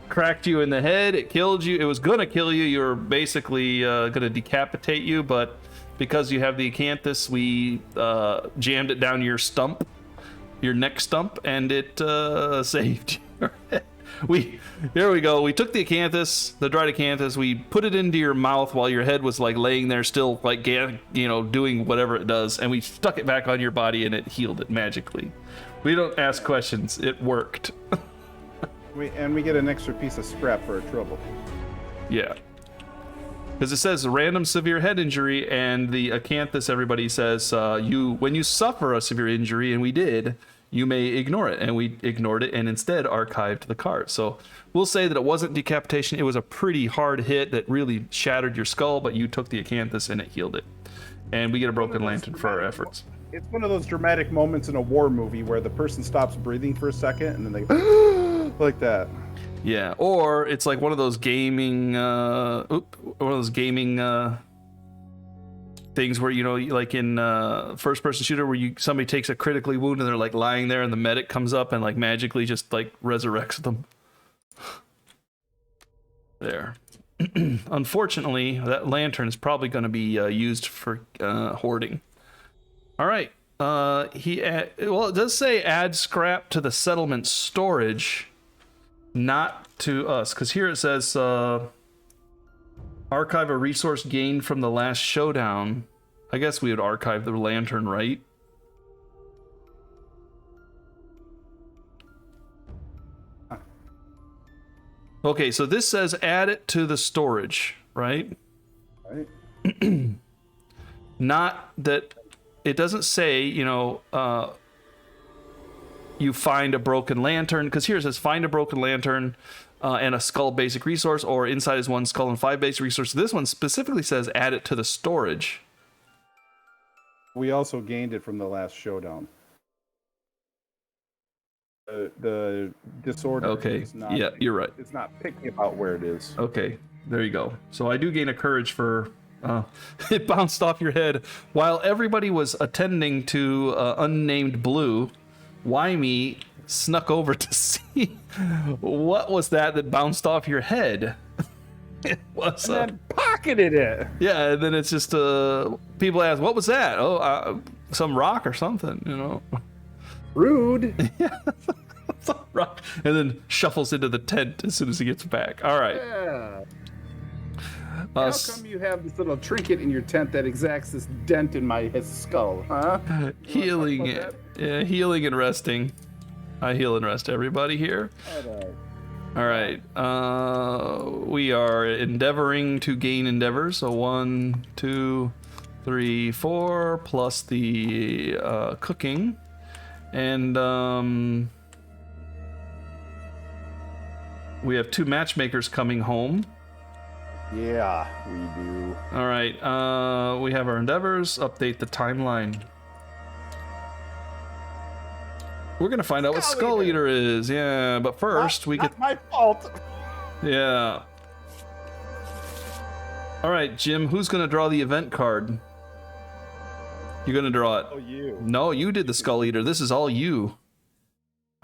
Cracked you in the head. It killed you. It was going to kill you. You were basically going to decapitate you, but because you have the acanthus, we jammed it down your stump, your neck stump, and it saved your head. There we go. We took the acanthus, the dried acanthus, we put it into your mouth while your head was like laying there still like, doing whatever it does, and we stuck it back on your body and it healed it magically. We don't ask questions. It worked. We get an extra piece of scrap for our trouble. Yeah. Because it says random severe head injury, and the acanthus, everybody says, when you suffer a severe injury, and we did, you may ignore it. And we ignored it and instead archived the card. So we'll say that it wasn't decapitation. It was a pretty hard hit that really shattered your skull, but you took the acanthus and it healed it. And we get a broken lantern for our efforts. It's one of those dramatic moments in a war movie where the person stops breathing for a second and then they like that. Yeah, or it's like one of those gaming things where, like in first-person shooter where somebody takes a critically wounded and they're like lying there and the medic comes up and like magically just like resurrects them. There. Unfortunately, that lantern is probably going to be used for hoarding. All right. It does say add scrap to the settlement storage, not to us, because here it says archive a resource gained from the last showdown. I guess we would archive the lantern, right? Okay, so this says add it to the storage, right? Right. Not that it doesn't say, you find a broken lantern, because here it says find a broken lantern, and a skull basic resource, or inside is 1 skull and 5 basic resources. This one specifically says add it to the storage. We also gained it from the last showdown. The disorder. Okay. Is not, Yeah, you're right. It's not picky about where it is. Okay, there you go. So I do gain a courage for it bounced off your head while everybody was attending to unnamed blue. Wymie snuck over to see what was that bounced off your head. It was And then pocketed it. yeah, and then it's just people ask, what was that? Oh, some rock or something, you know. Rude. Yeah, some rock, and then shuffles into the tent as soon as he gets back. All right. Yeah. How come you have this little trinket in your tent that exacts this dent in his skull, huh? Healing, yeah, healing and resting. I heal and rest everybody here. All right. We are endeavoring to gain endeavors. So 1, 2, 3, 4 plus the cooking, and we have 2 matchmakers coming home. Yeah, we do. All right. We have our endeavors. Update the timeline. We're gonna find out what Skull Eater is. Yeah, but first we get. Not my fault. Yeah. All right, Jim. Who's gonna draw the event card? You're gonna draw it. Oh, you. No, you did the Skull Eater. This is all you.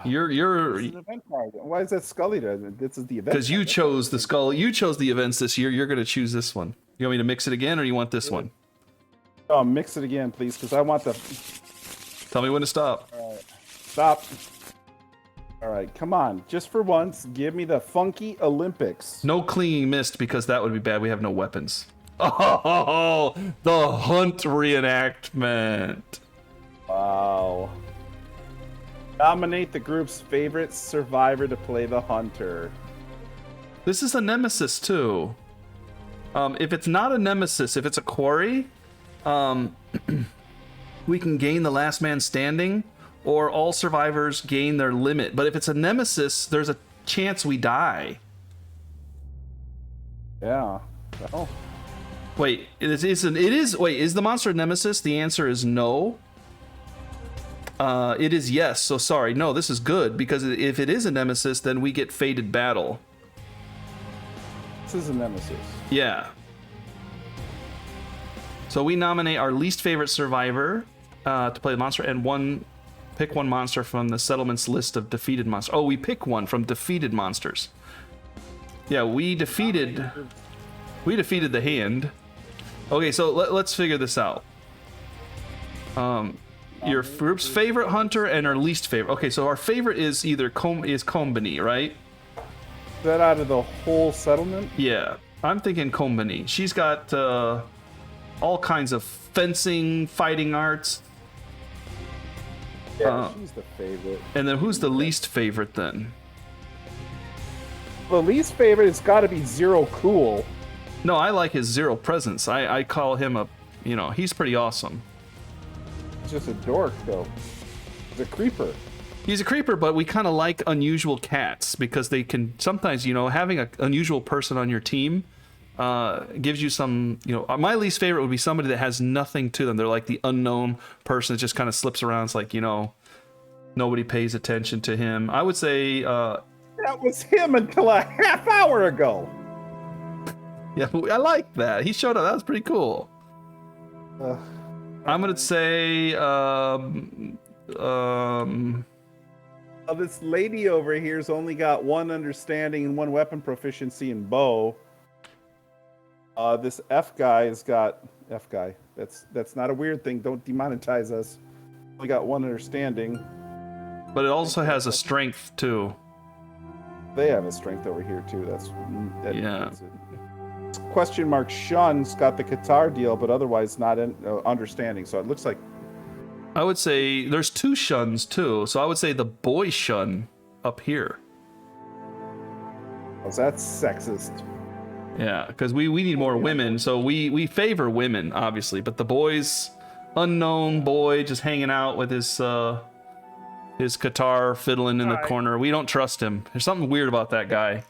You're This is an event card. Why is that Skull Eater? This is the event. because you chose the skull. You chose the events this year. You're gonna choose this one. You want me to mix it again, or you want this one? Oh, mix it again, please, because I want the. Tell me when to stop. All right. Stop. All right, come on. Just for once, give me the Funky Olympics. No clinging mist because that would be bad. We have no weapons. Oh, the hunt reenactment. Wow. Nominate the group's favorite survivor to play the hunter. This is a nemesis too. If it's not a nemesis, if it's a quarry, we can gain the last man standing, or all survivors gain their limit. But if it's a nemesis, there's a chance we die. Yeah. Well, Wait, it is. Wait, is the monster a nemesis? The answer is no. It is yes. So sorry. No, this is good because if it is a nemesis, then we get fated battle. this is a nemesis. Yeah. So we nominate our least favorite survivor to play the monster, and pick one monster from the settlement's list of defeated monsters. Oh, we pick one from defeated monsters. Yeah, we defeated the hand. Okay, so let's figure this out. Your group's favorite hunter and our least favorite. Okay, so our favorite is either Combini, right? Is that out of the whole settlement? Yeah, I'm thinking Combini. She's got all kinds of fencing, fighting arts. Yeah, she's the favorite. And then who's the least favorite then? The least favorite has got to be Zero Cool. No, I like his zero presence. I call him he's pretty awesome. He's just a dork, though. He's a creeper. He's a creeper, but we kind of like unusual cats because they can sometimes, having an unusual person on your team gives you some, my least favorite would be somebody that has nothing to them. They're like the unknown person that just kind of slips around. It's like, nobody pays attention to him. I would say... that was him until a half hour ago. Yeah, I like that. He showed up. That was pretty cool. I'm going to say... this lady over here's only got 1 understanding and 1 weapon proficiency in bow. This F guy has got F guy. That's not a weird thing. Don't demonetize us. We got 1 understanding. But it also has a strength too. They have a strength over here too. Yeah. Question mark Shun's got the Qatar deal, but otherwise not understanding. So it looks like. I would say there's 2 shuns too. So I would say the boy shun up here. Oh, that's sexist. Yeah, because we need more women, so we favor women, obviously. But the boy's unknown boy just hanging out with his guitar fiddling in the corner. We don't trust him. There's something weird about that guy.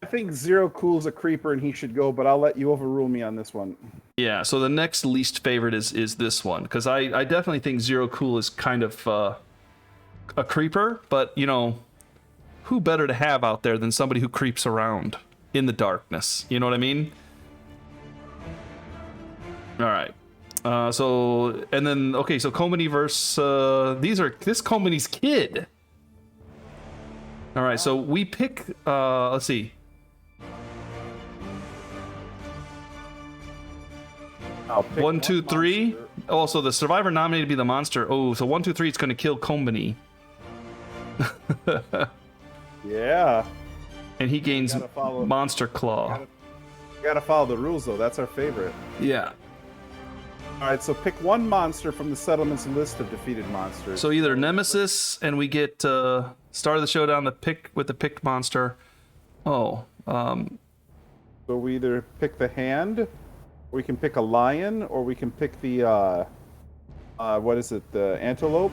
I think Zero Cool's a creeper and he should go, but I'll let you overrule me on this one. Yeah, so the next least favorite is this one, because I definitely think Zero Cool is kind of a creeper, but, you know, who better to have out there than somebody who creeps around in the darkness? You know what I mean? All right. So, and then, okay, so Comedy versus, this Comedy's kid. All right, so we pick, let's see. I'll pick 1, 2, 3. monster. Oh, so the survivor nominated to be the monster. Oh, so 1, 2, 3, it's going to kill Combany. Yeah. And he gains gotta follow- Monster Claw. You gotta follow the rules, though. That's our favorite. Yeah. All right, so pick one monster from the settlement's list of defeated monsters. So either Nemesis, and we get start of the showdown the picked monster. Oh, So we either pick the hand, or we can pick a lion, or we can pick the what is it? The antelope.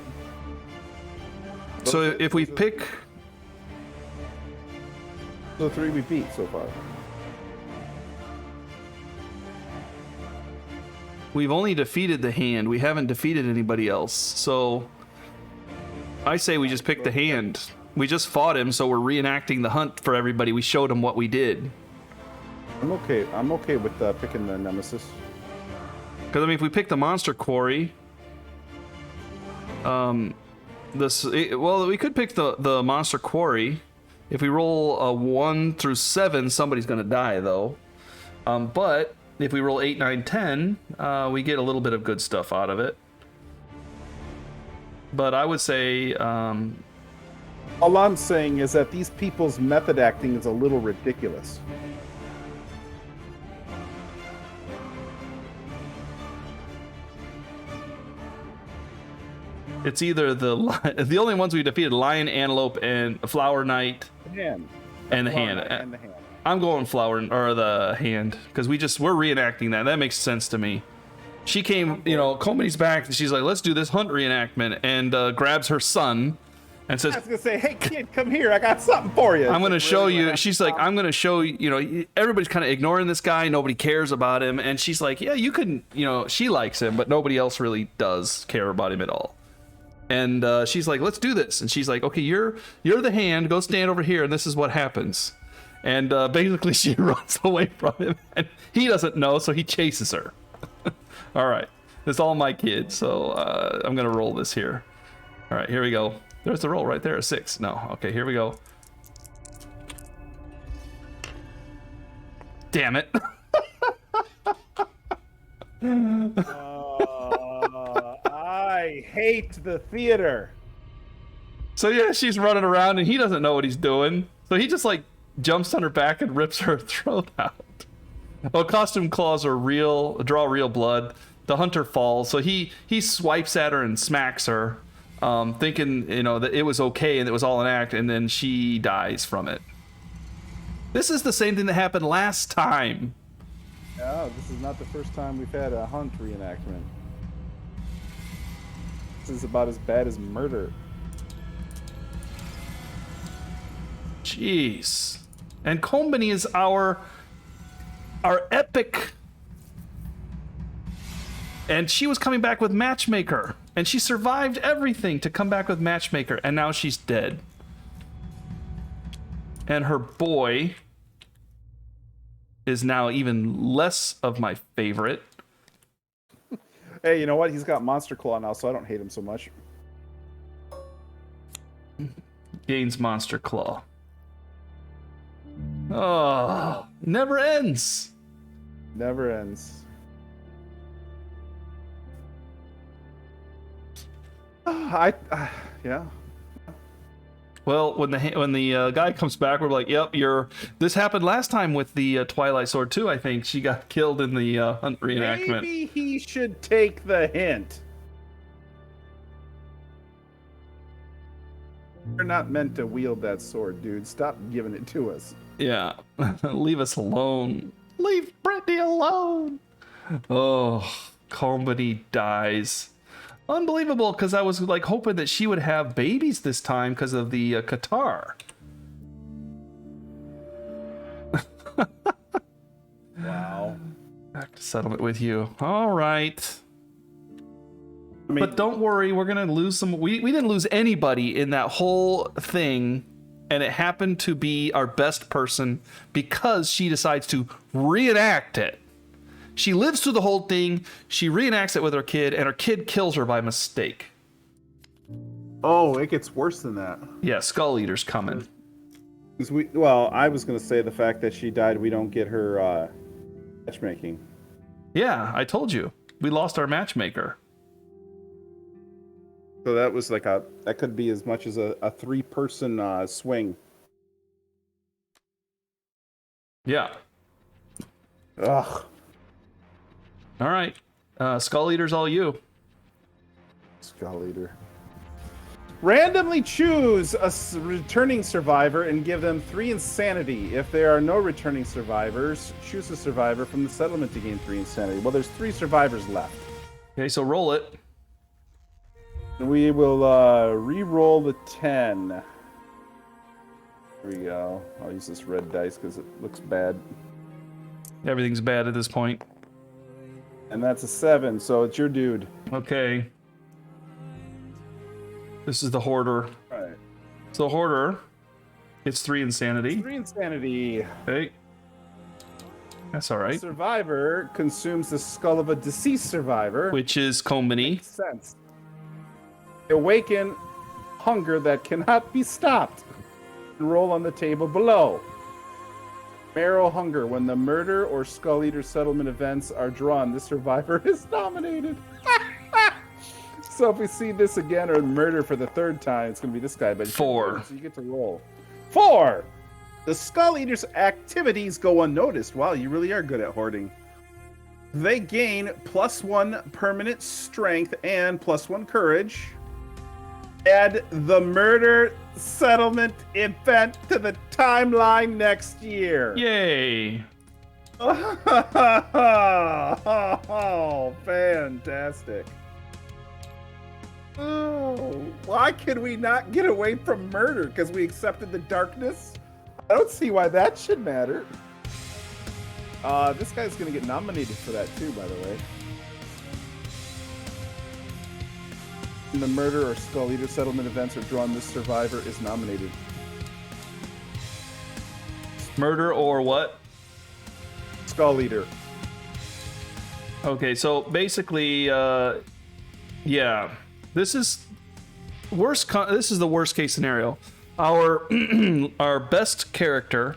so if we pick, So 3 we beat so far. we've only defeated the hand. We haven't defeated anybody else. So I say we just pick the hand. We just fought him, so we're reenacting the hunt for everybody. We showed him what we did. I'm okay. I'm okay with picking the Nemesis. Because I mean, if we pick the monster quarry, well, we could pick the monster quarry. If we roll a 1 through 7, somebody's gonna die though. But if we roll 8, 9, 10, we get a little bit of good stuff out of it. But I would say, All I'm saying is that these people's method acting is a little ridiculous. it's either the only ones we defeated: lion, antelope, and flower knight, Hand. and the Well, hand. and the hand. I'm going flower or the hand because we're reenacting that. That makes sense to me. She came, you know, Comany's back and she's like, "Let's do this hunt reenactment," and grabs her son and says, I was gonna say, "Hey kid, come here. I got something for you." I'm going to It's show really you. what She's like, happened. I'm going to show you, you know, everybody's kind of ignoring this guy. Nobody cares about him. And she's like, yeah, you can, you know, she likes him, but nobody else really does care about him at all. And she's like, let's do this. And she's like, okay, you're the hand. Go stand over here. And this is what happens. And basically she runs away from him. And he doesn't know, so he chases her. All right. It's all my kid. So I'm going to roll this here. All right, here we go. There's the roll right there, a 6. No, okay, here we go. Damn it. I hate the theater. So yeah, she's running around and he doesn't know what he's doing. So he just like jumps on her back and rips her throat out. Well, costume claws are real, draw real blood. The hunter falls, so he swipes at her and smacks her, thinking, you know, that it was okay and it was all an act, and then she dies from it. This is the same thing that happened last time. No, this is not the first time we've had a hunt reenactment. This is about as bad as murder. Jeez. And Combany is our epic. And she was coming back with Matchmaker. And she survived everything to come back with Matchmaker. And now she's dead. And her boy is now even less of my favorite. Hey, you know what? He's got Monster Claw now, so I don't hate him so much. Gains Monster Claw. Oh, never ends. Never ends. Yeah. Well, when the guy comes back, we're like, "Yep, This happened last time with the Twilight Sword too. I think she got killed in the hunt reenactment." Maybe he should take the hint. You're not meant to wield that sword, dude. Stop giving it to us. Yeah, leave us alone. Leave Brittany alone. Oh, Combany dies. Unbelievable, because I was like hoping that she would have babies this time because of the Qatar. settlement with you. All right. I mean, But don't worry, we're gonna lose some. We didn't lose anybody in that whole thing, and it happened to be our best person because she decides to reenact it. She lives through the whole thing. She reenacts it with her kid, and her kid kills her by mistake. oh, it gets worse than that. Yeah, Skull Eater's coming. 'Cause well, I was going to say the fact that she died, we don't get her matchmaking. Yeah, I told you. We lost our matchmaker. So that was like that could be as much as a 3-person swing. Yeah. Ugh. All right. Skull Eater's all you. Skull Eater. Randomly choose a returning survivor and give them 3 insanity. If there are no returning survivors, choose a survivor from the settlement to gain 3 insanity. Well, there's 3 survivors left. Okay, so roll it. We will re-roll the 10. Here we go. I'll use this red dice because it looks bad. Everything's bad at this point. And that's a 7, so it's your dude. Okay. This is the Hoarder. Alright. So Hoarder, it's 3 insanity. 3 insanity. Okay. That's all right. Survivor consumes the skull of a deceased survivor. Which is Combany. Makes sense. Awaken hunger that cannot be stopped. Roll on the table below. Marrow hunger. When the murder or Skull Eater settlement events are drawn, the survivor is nominated. So if we see this again or murder for the 3rd time, it's going to be this guy. But 4. So you get to roll. 4. The Skull Eater's activities go unnoticed. Wow, you really are good at hoarding. They gain +1 permanent strength and +1 courage. Add the murder settlement event to the timeline next year. Yay. Oh, fantastic. Oh, why could we not get away from murder? Because we accepted the darkness? I don't see why that should matter. This guy's going to get nominated for that too, by the way. When the murder or Skull Eater settlement events are drawn, this survivor is nominated. Murder or what? Skull Eater. Okay, so basically, yeah, this is this is the worst case scenario. Our our best character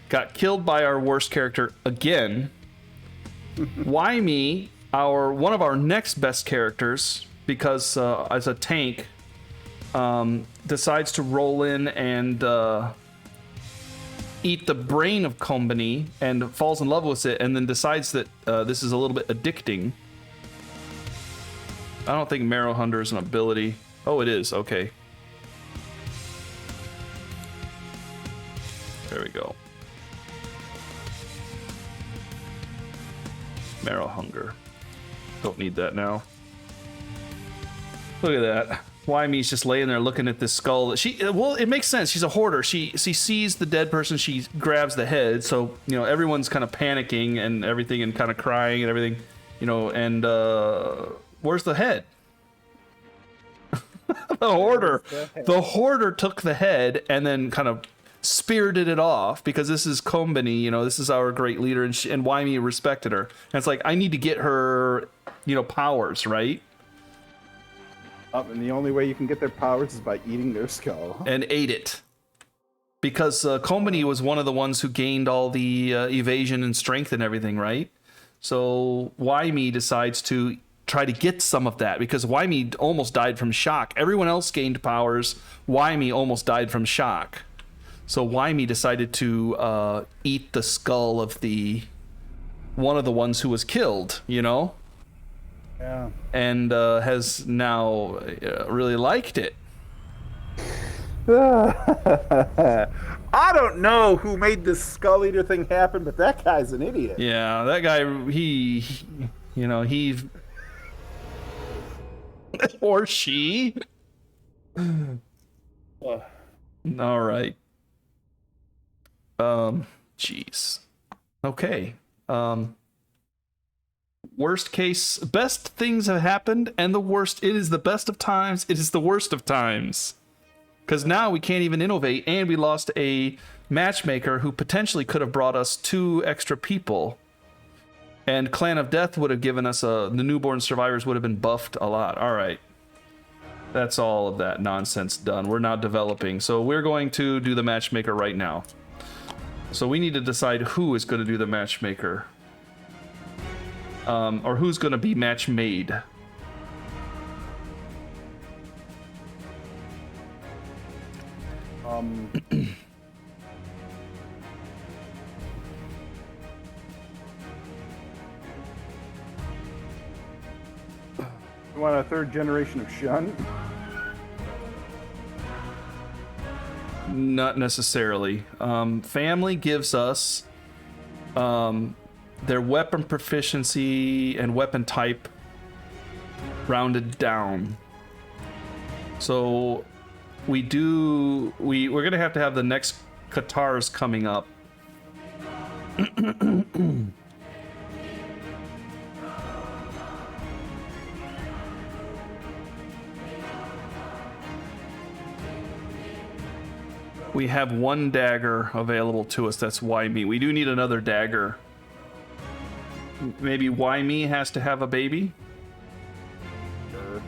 got killed by our worst character again. Why me? One of our next best characters, because as a tank, decides to roll in and eat the brain of Combany and falls in love with it, and then decides that this is a little bit addicting. I don't think Marrow Hunter is an ability. Oh, it is. Okay. There we go. Marrow Hunger. Don't need that now. Look at that. Wyme's just laying there looking at this skull. Well, it makes sense. She's a hoarder. She sees the dead person. She grabs the head. So, you know, everyone's kind of panicking and everything and kind of crying and everything, you know, and where's the head? The hoarder. The hoarder took the head and then kind of spirited it off, because this is Combany, you know, this is our great leader, and Wyme respected her. And it's like, I need to get her, you know, powers, right? And the only way you can get their powers is by eating their skull. And ate it. Because Combany was one of the ones who gained all the evasion and strength and everything, right? So Wyme decides to try to get some of that, because Wyme almost died from shock. Everyone else gained powers. Wyme almost died from shock. So Wyme decided to eat the skull of one of the ones who was killed, you know? Yeah. And has now really liked it. I don't know who made this Skull Eater thing happen, but that guy's an idiot. Yeah, that guy, he you know, he... or she. All right. Jeez. Okay. Worst case, best things have happened, and the worst, it is the best of times, it is the worst of times. Because now we can't even innovate, and we lost a matchmaker who potentially could have brought us 2 extra people. And Clan of Death would have given us the newborn survivors would have been buffed a lot. All right. That's all of that nonsense done. We're not developing. So we're going to do the matchmaker right now. So we need to decide who is going to do the matchmaker. Or who's going to be match made. You want a 3rd generation of Shun? Not necessarily. Family gives us their weapon proficiency and weapon type rounded down. So we're gonna have to have the next Qatars coming up. We have 1 dagger available to us. That's Why Me. We do need another dagger. Maybe Why Me has to have a baby? Sure.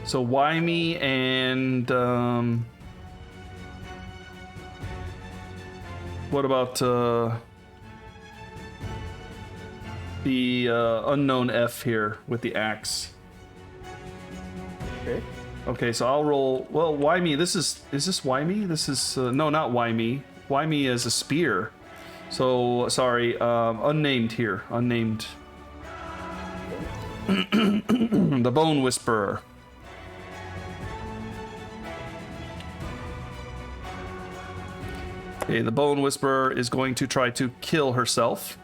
So Why Me and what about the unknown F here with the axe? Okay. Okay, so I'll roll. Well, Why Me? Is this Why Me? This is no, not Why Me. Why Me is a spear. So sorry, unnamed here. Unnamed. The Bone Whisperer. Okay, the Bone Whisperer is going to try to kill herself.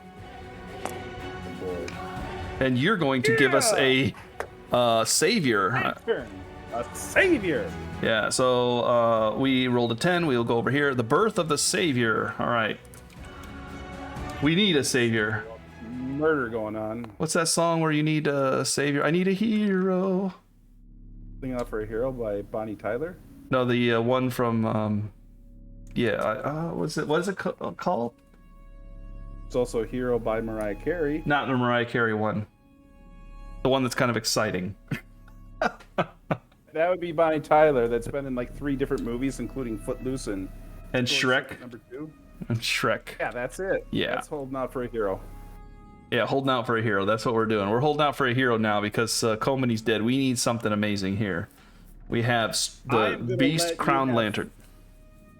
And you're going to give us a savior. A savior! Yeah, so we rolled a 10. We'll go over here. The Birth of the Savior. All right. We need a savior. Murder going on. What's that song where you need a savior? I need a hero. Singing Out for a Hero by Bonnie Tyler? No, the one from, what is it called? It's also Hero by Mariah Carey. Not the Mariah Carey one. The one that's kind of exciting. That would be Bonnie Tyler. That's been in like 3 different movies, including Footloose and Shrek. Number 2. And Shrek. Yeah, that's it. Yeah. That's Holding Out for a Hero. Yeah, holding out for a hero. That's what we're doing. We're holding out for a hero now because Comany's dead. We need something amazing here. We have the Beast Crown Lantern.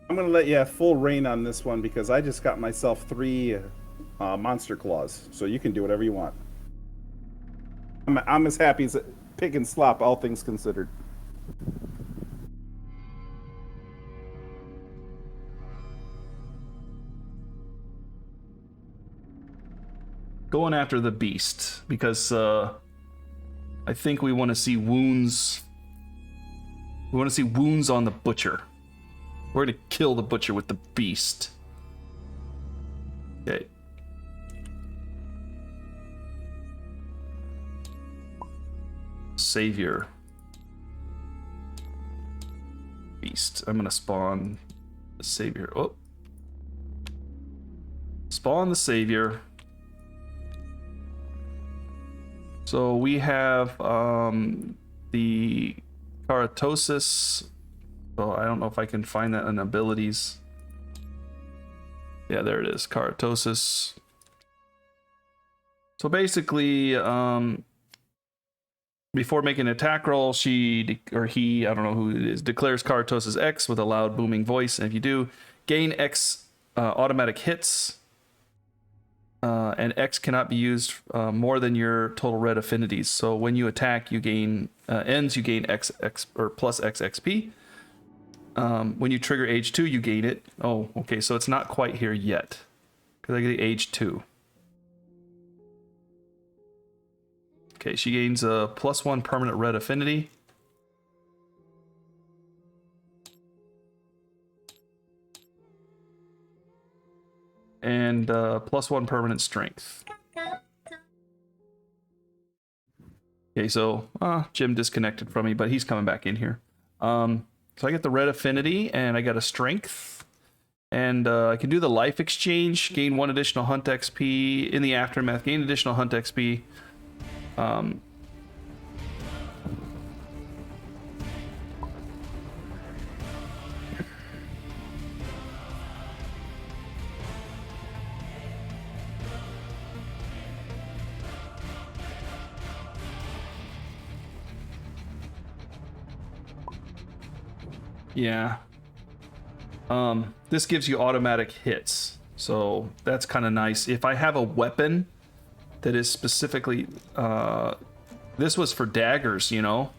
I'm going to let you have full reign on this one because I just got myself 3 monster claws. So you can do whatever you want. I'm as happy as a pig and slop, all things considered. Going after the beast because I think we want to see wounds. We want to see wounds on the butcher. We're going to kill the butcher with the beast. Okay. Savior. Beast. I'm going to spawn the savior. Oh. Spawn the savior. So we have the Karatosis. So I don't know if I can find that in abilities. Yeah, there it is. Karatosis. So basically, before making an attack roll, she or he, I don't know who it is, declares Karatosis X with a loud booming voice. And if you do, gain X automatic hits. And X cannot be used more than your total red affinities. So when you attack, you gain ends. You gain X or plus X XP. When you trigger age 2, you gain it. Oh, okay. So it's not quite here yet because I get age 2. Okay, she gains a +1 permanent red affinity. And +1 permanent strength. Okay, so Jim disconnected from me, but he's coming back in here. So I get the red affinity, and I got a strength. And I can do the life exchange, gain 1 additional hunt XP. In the aftermath, gain additional hunt XP. Yeah. This gives you automatic hits, so that's kind of nice. If I have a weapon that is specifically, this was for daggers, you know.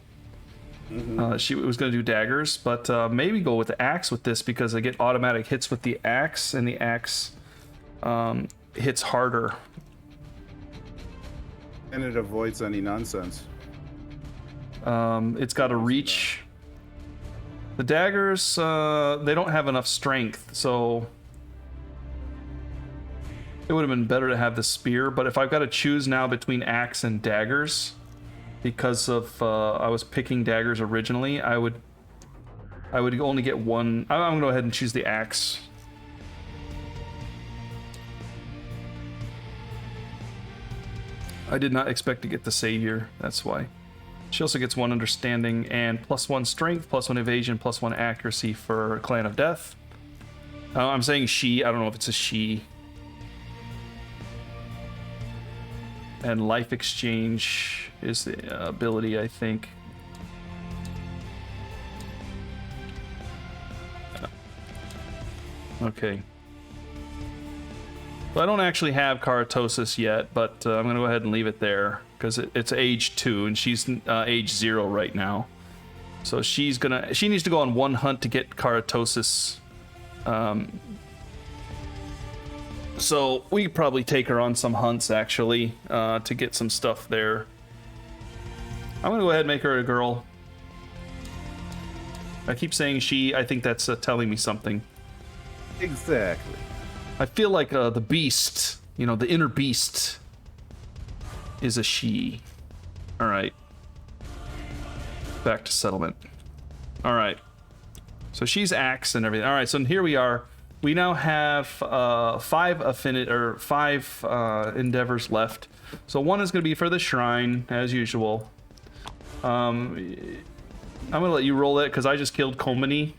She was going to do daggers, but maybe go with the axe with this because I get automatic hits with the axe, and the axe hits harder. And it avoids any nonsense. It's got a reach. The daggers, they don't have enough strength, so it would have been better to have the spear. But if I've got to choose now between axe and daggers, because of I was picking daggers originally, I would only get one. I'm gonna go ahead and choose the axe. I did not expect to get the savior, that's why. She also gets 1 understanding and +1 strength, +1 evasion, +1 accuracy for Clan of Death. I'm saying she, I don't know if it's a she. And life exchange is the ability, I think. Okay. Well, I don't actually have Karatosis yet, but I'm going to go ahead and leave it there because it's age 2 and she's age 0 right now. So she needs to go on 1 hunt to get Karatosis. So we could probably take her on some hunts actually to get some stuff there. I'm going to go ahead and make her a girl. I keep saying she, I think that's telling me something. Exactly. I feel like the beast, you know, the inner beast is a she. All right. Back to settlement. All right. So she's axe and everything. All right, so here we are. We now have 5 endeavors left. So 1 is going to be for the shrine, as usual. I'm going to let you roll it because I just killed Komini.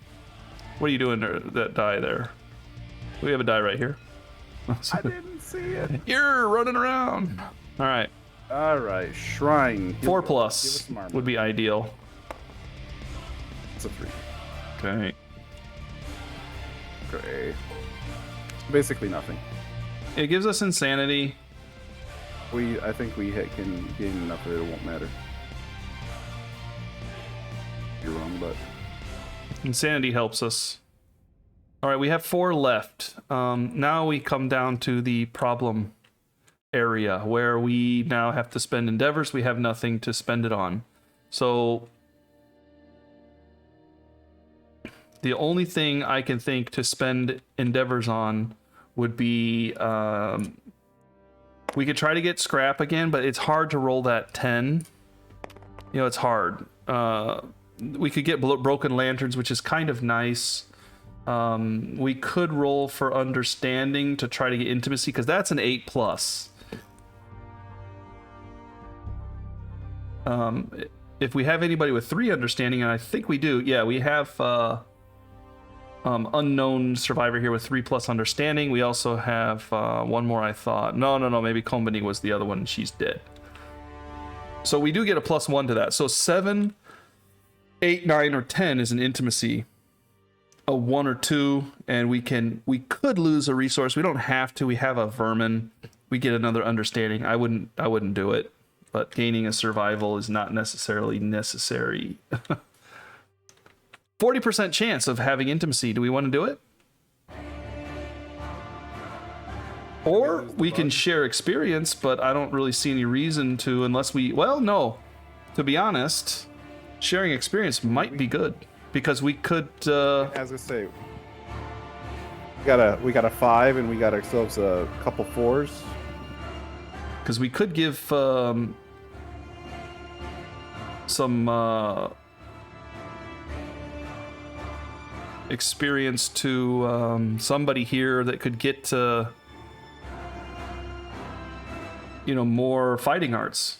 What are you doing to that die there? We have a die right here. I didn't see it. You're running around. All right. All right, shrine. 4+ would be ideal. It's a 3. Okay. Okay. Basically nothing. It gives us insanity. I think we can gain enough that it won't matter. You're wrong, but Insanity helps us. All right, we have 4 left. Now we come down to the problem area where we now have to spend endeavors. We have nothing to spend it on. So the only thing I can think to spend endeavors on would be we could try to get scrap again, but it's hard to roll that 10. You know, it's hard. We could get broken lanterns, which is kind of nice. We could roll for understanding to try to get intimacy because that's an 8+. If we have anybody with 3 understanding, and I think we do, yeah, we have unknown survivor here with 3+ understanding. We also have 1 more, I thought. No, maybe Kombani was the other one and she's dead. So we do get a +1 to that. So 7, 8, 9, or 10 is an intimacy. A 1 or 2, and we could lose a resource. We don't have to. We have a vermin. We get another understanding. I wouldn't do it, but gaining a survival is not necessarily necessary. 40% chance of having intimacy. Do we want to do it? Or we can share experience, but I don't really see any reason to unless we... Well, no. To be honest, sharing experience might be good. Because we could... As I say, we got a 5 and we got ourselves a couple 4s. Because we could give... some experience to somebody here that could get to, you know, more fighting arts.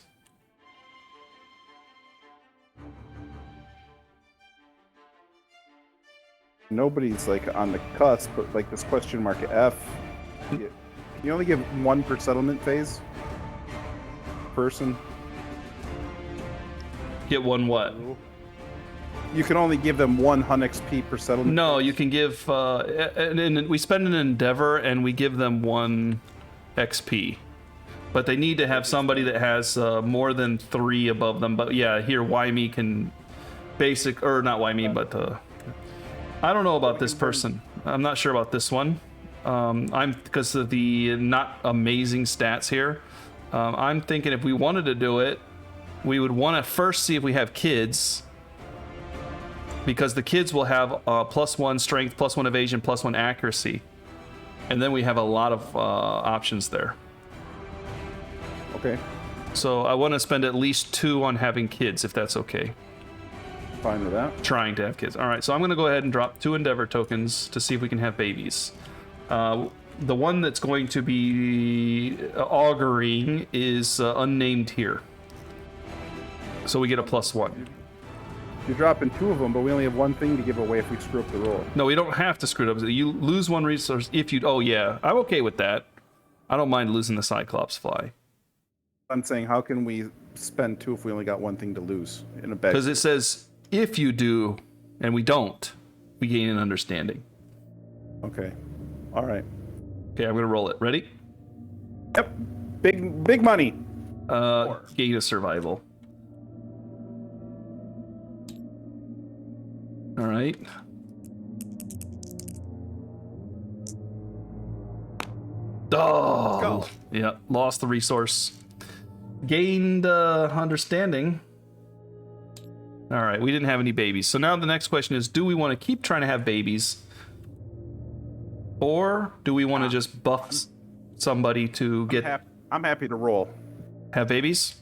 Nobody's like on the cusp, but like this question mark F. You only give one per settlement phase person. Get one what? You can only give them 1 hun XP per settlement. No, you can give. And we spend an endeavor and we give them 1 XP, but they need to have somebody that has more than 3 above them. But yeah, here Wyme can basic or not Wyme, but I don't know about this person. I'm not sure about this one. I'm because of the not amazing stats here. I'm thinking if we wanted to do it, we would want to first see if we have kids, because the kids will have +1 strength, +1 evasion, +1 accuracy, and then we have a lot of options there. Okay. So I want to spend at least 2 on having kids, if that's okay. Fine with that. Trying to have kids. All right, so I'm going to go ahead and drop 2 endeavor tokens to see if we can have babies. The one that's going to be auguring is unnamed here. So we get a +1. You're dropping 2 of them, but we only have 1 thing to give away if we screw up the roll. No, we don't have to screw it up. You lose 1 resource if you... Oh, yeah. I'm okay with that. I don't mind losing the Cyclops fly. I'm saying, how can we spend 2 if we only got 1 thing to lose in a bag? Because it says, if you do, and we don't, we gain an understanding. Okay. All right. Okay, I'm going to roll it. Ready? Yep. Big money. Gain a survival. All right. Oh, yeah. Lost the resource. Gained understanding. All right. We didn't have any babies. So now the next question is, do we want to keep trying to have babies? Or do we want to just buff somebody to get... I'm happy to roll. Have babies?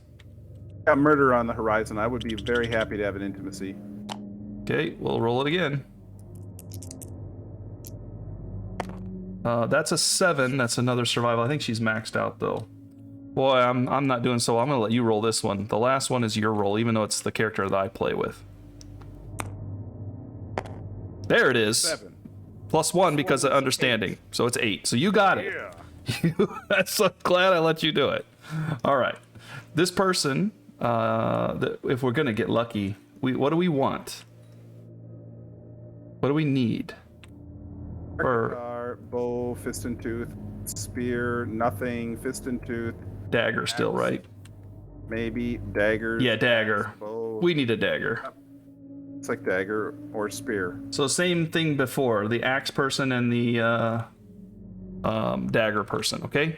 Got murder on the horizon. I would be very happy to have an intimacy. Okay, we'll roll it again. That's a 7. That's another survival. I think she's maxed out though. Boy, I'm not doing so well. I'm gonna let you roll this one. The last one is your roll, even though it's the character that I play with. There it is. 7. +1 because of understanding. So it's 8. So you got it. Yeah. I'm so glad I let you do it. All right. This person, if we're gonna get lucky, what do we want? What do we need? Bow, fist and tooth, spear, nothing, fist and tooth. Dagger still, right? Maybe daggers. Yeah, dagger. Bow. We need a dagger. It's like dagger or spear. So same thing before, the axe person and the dagger person, okay?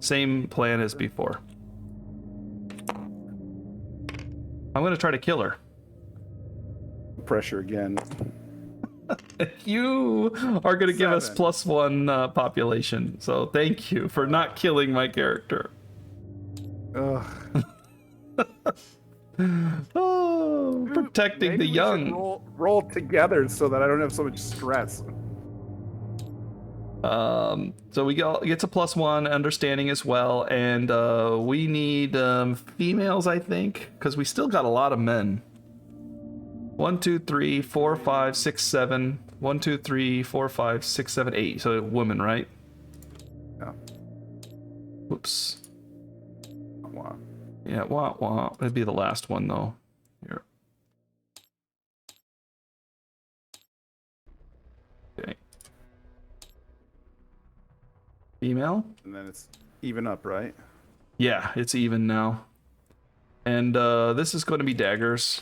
Same plan as before. I'm gonna try to kill her. Pressure again. You are going to give us 7. +1 population, so thank you for not killing my character. Ugh. Oh, protecting Maybe the we should young. roll together so that I don't have so much stress. So we gets a +1 understanding as well, and we need females, I think, because we still got a lot of men. 1, 2, 3, 4, 5, 6, 7. 1, 2, 3, 4, 5, 6, 7, 8. So women, right? Yeah. Whoops. Wow. Yeah, wah. That'd be the last one, though. Here. Okay. Female? And then it's even up, right? Yeah, it's even now. And this is going to be daggers.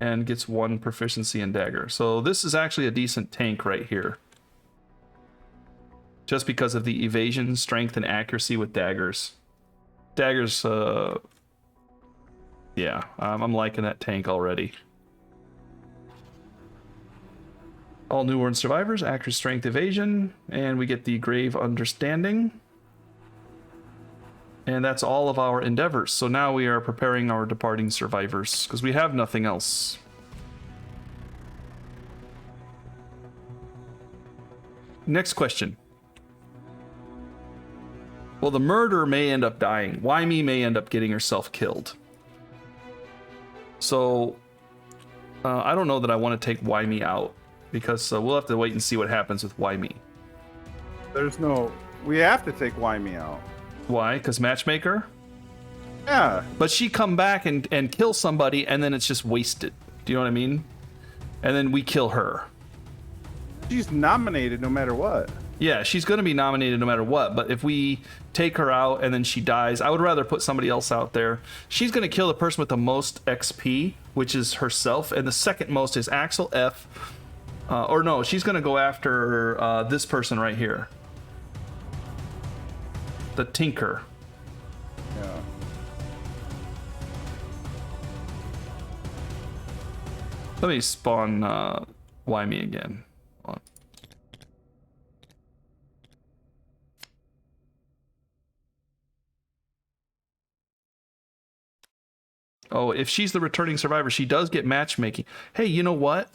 And gets 1 proficiency in dagger. So this is actually a decent tank right here. Just because of the evasion, strength, and accuracy with daggers. Daggers, yeah, I'm liking that tank already. All newborn survivors, accuracy, strength, evasion, and we get the grave understanding. And that's all of our endeavors. So now we are preparing our departing survivors because we have nothing else. Next question. Well, the murderer may end up dying. Wymie may end up getting herself killed. So I don't know that I want to take Wymie out because we'll have to wait and see what happens with Wymie. We have to take Wymie out. Why? Because matchmaker? Yeah. But she come back and kill somebody and then it's just wasted. Do you know what I mean? And then we kill her. She's nominated no matter what. Yeah, she's going to be nominated no matter what. But if we take her out and then she dies, I would rather put somebody else out there. She's going to kill the person with the most XP, which is herself. And the second most is Axel F. Or no, she's going to go after this person right here. The Tinker. Yeah. Let me spawn Wymie again. Hold on. Oh, if she's the returning survivor, she does get matchmaking. Hey, you know what?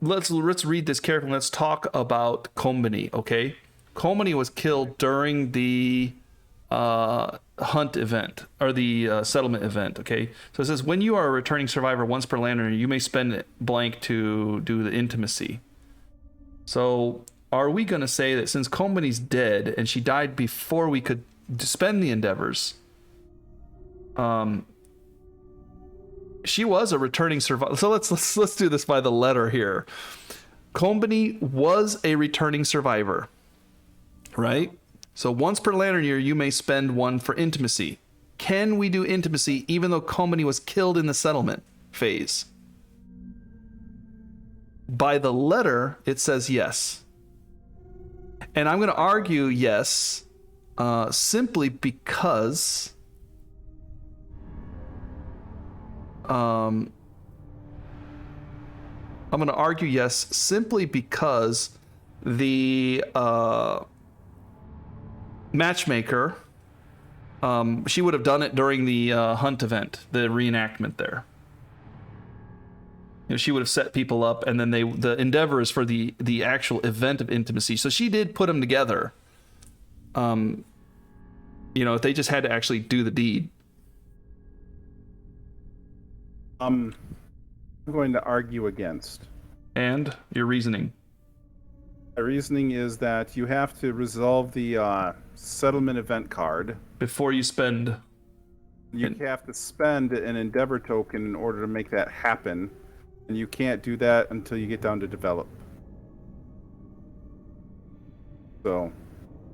Let's read this carefully. Let's talk about Combini, okay? Combini was killed during the hunt event, or the settlement event, okay? So it says, when you are a returning survivor once per landowner, you may spend blank to do the intimacy. So are we going to say that since Combini's dead, and she died before we could spend the endeavors, she was a returning survivor. So let's do this by the letter here. Combini was a returning survivor, right? So once per lantern year, you may spend one for intimacy. Can we do intimacy even though Combini was killed in the settlement phase? By the letter, it says yes. And I'm going to argue yes, simply because I'm going to argue yes simply because the matchmaker, she would have done it during the hunt event, the reenactment there. You know, she would have set people up, and then the endeavor is for the actual event of intimacy. So she did put them together. You know, if they just had to actually do the deed. I'm going to argue against. And your reasoning? My reasoning is that you have to resolve the settlement event card before you spend. You have to spend an endeavor token in order to make that happen, and you can't do that until you get down to develop. So,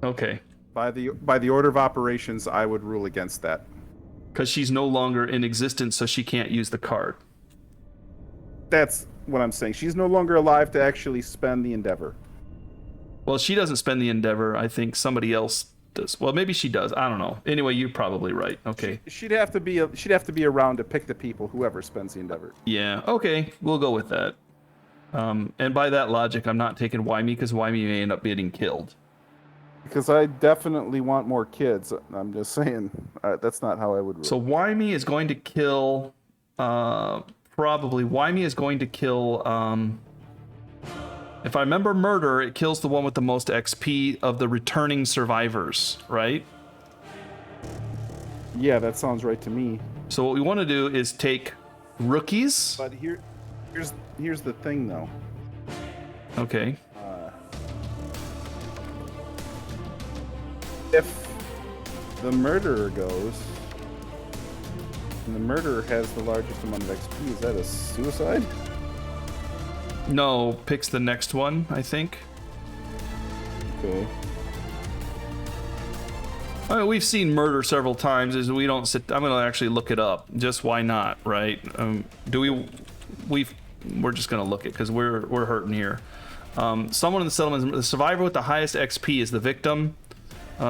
okay. By the order of operations, I would rule against that. Because she's no longer in existence, so she can't use the card. That's what I'm saying. She's no longer alive to actually spend the endeavor. Well, she doesn't spend the endeavor. I think somebody else does. Well, maybe she does. I don't know. Anyway, you're probably right. Okay. She'd have to be around to pick the people, whoever spends the endeavor. Yeah. Okay. We'll go with that. And by that logic, I'm not taking Wymie because Wymie may end up getting killed. Because I definitely want more kids. I'm just saying, that's not how I would rule. So Wymie is going to kill, probably, Wymie is going to kill, if I remember murder, it kills the one with the most XP of the returning survivors, right? Yeah, that sounds right to me. So what we want to do is take rookies. But here's the thing, though. Okay. If the murderer goes, and the murderer has the largest amount of XP, is that a suicide? No, picks the next one, I think. Okay. I mean, we've seen murder several times. Is we don't sit. I'm gonna actually look it up. Just why not, right? We're just gonna look it because we're hurting here. Someone in the settlement, the survivor with the highest XP is the victim.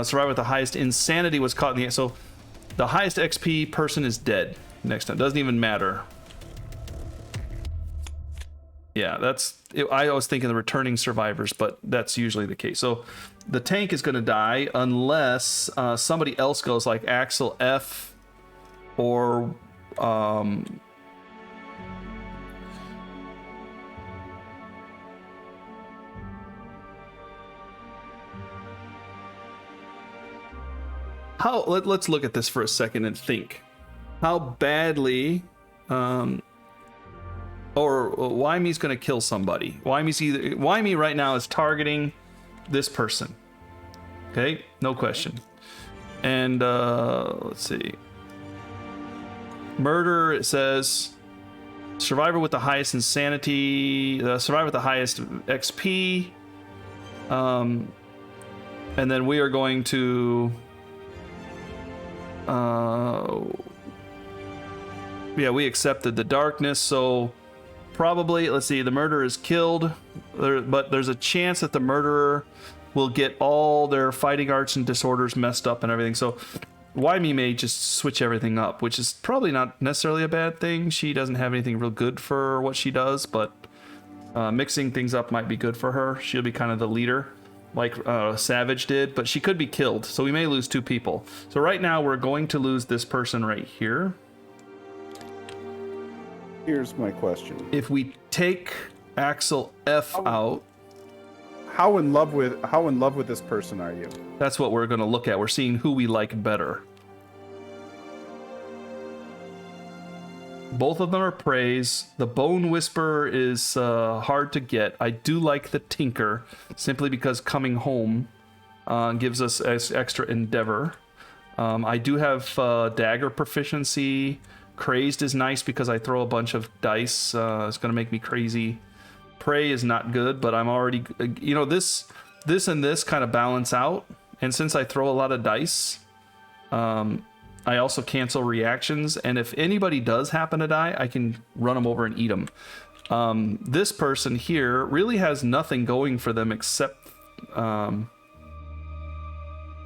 Survivor with the highest insanity was caught in the... So the highest XP person is dead next time. Doesn't even matter. Yeah, I was thinking the returning survivors, but that's usually the case. So the tank is going to die unless somebody else goes like Axel F or let's look at this for a second and think how badly or Wymie's going to kill somebody. Wymie right now is targeting this person. Okay, no question. And let's see. Murder, it says survivor with the highest insanity, the survivor with the highest XP. And then we are going to yeah, we accepted the darkness, so probably, let's see, the murderer is killed, but there's a chance that the murderer will get all their fighting arts and disorders messed up and everything. So Wymie may just switch everything up, which is probably not necessarily a bad thing. She doesn't have anything real good for what she does, but mixing things up might be good for her. She'll be kind of the leader, like Savage did, but she could be killed, so we may lose 2 people. So right now we're going to lose this person right here. Here's my question. If we take Axel F out, how in love with this person are you? that's what we're going to look at. We're seeing who we like better. Both of them are praise. The Bone Whisperer is hard to get. I do like the Tinker, simply because coming home gives us extra endeavor. I do have dagger proficiency. Crazed is nice because I throw a bunch of dice. It's going to make me crazy. Prey is not good, but I'm already... You know, this and this kind of balance out. And since I throw a lot of dice, I also cancel reactions. And if anybody does happen to die, I can run them over and eat them. This person here really has nothing going for them except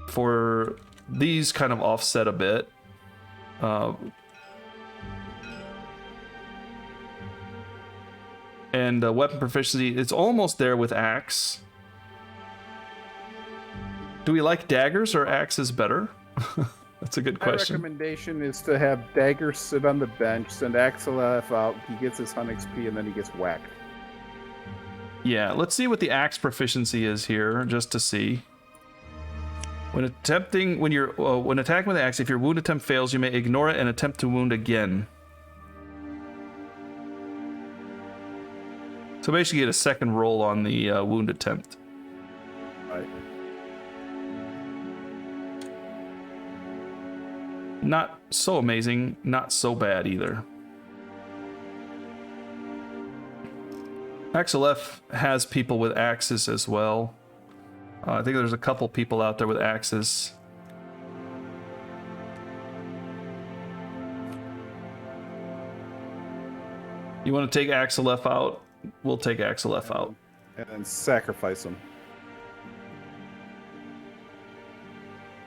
for these kind of offset a bit. And weapon proficiency, it's almost there with axe. Do we like daggers or axes better? That's a good question. My recommendation is to have dagger sit on the bench, send Axel F out, he gets his 100 XP, and then he gets whacked. Yeah, let's see what the axe proficiency is here, just to see. When attacking with the axe, if your wound attempt fails, you may ignore it and attempt to wound again. So basically, you get a second roll on the wound attempt. Right. Not so amazing, not so bad either. Axel F has people with axes as well. I think there's a couple people out there with axes. You want to take Axel F out? We'll take Axel F out. And then sacrifice him.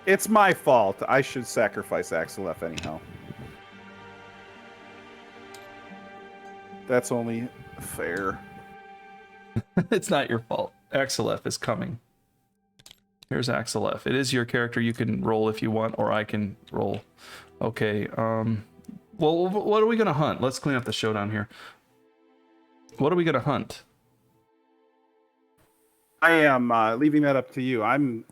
It's my fault. I should sacrifice Axel F anyhow. That's only fair. It's not your fault. Axel F is coming. Here's Axel F. It is your character. You can roll if you want, or I can roll. Okay. Well, what are we going to hunt? Let's clean up the showdown here. What are we going to hunt? I am leaving that up to you. I'm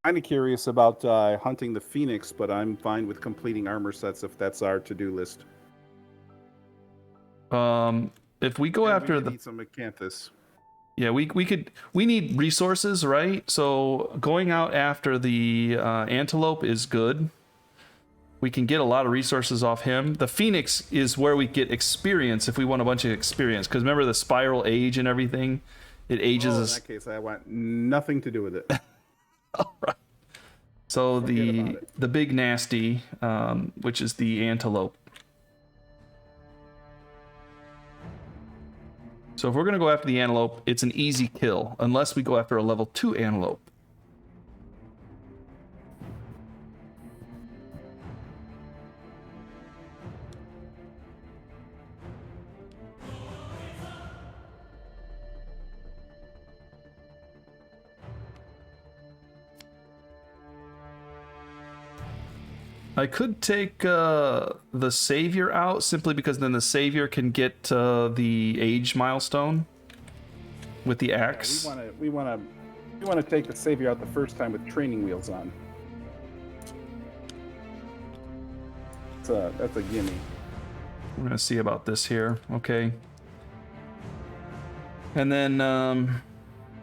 kind of curious about hunting the Phoenix, but I'm fine with completing armor sets if that's our to-do list. If we go after we need some Acanthus. Yeah, we need resources, right? So going out after the antelope is good. We can get a lot of resources off him. The Phoenix is where we get experience if we want a bunch of experience. Because remember the spiral age and everything? It ages us. In that case, I want nothing to do with it. All right. So the big nasty, which is the antelope. So if we're going to go after the antelope, it's an easy kill. Unless we go after a level 2 antelope. I could take the Savior out simply because then the Savior can get the age milestone with the axe. Yeah, we want to take the Savior out the first time with training wheels on. That's a gimme. We're gonna see about this here. Okay. And then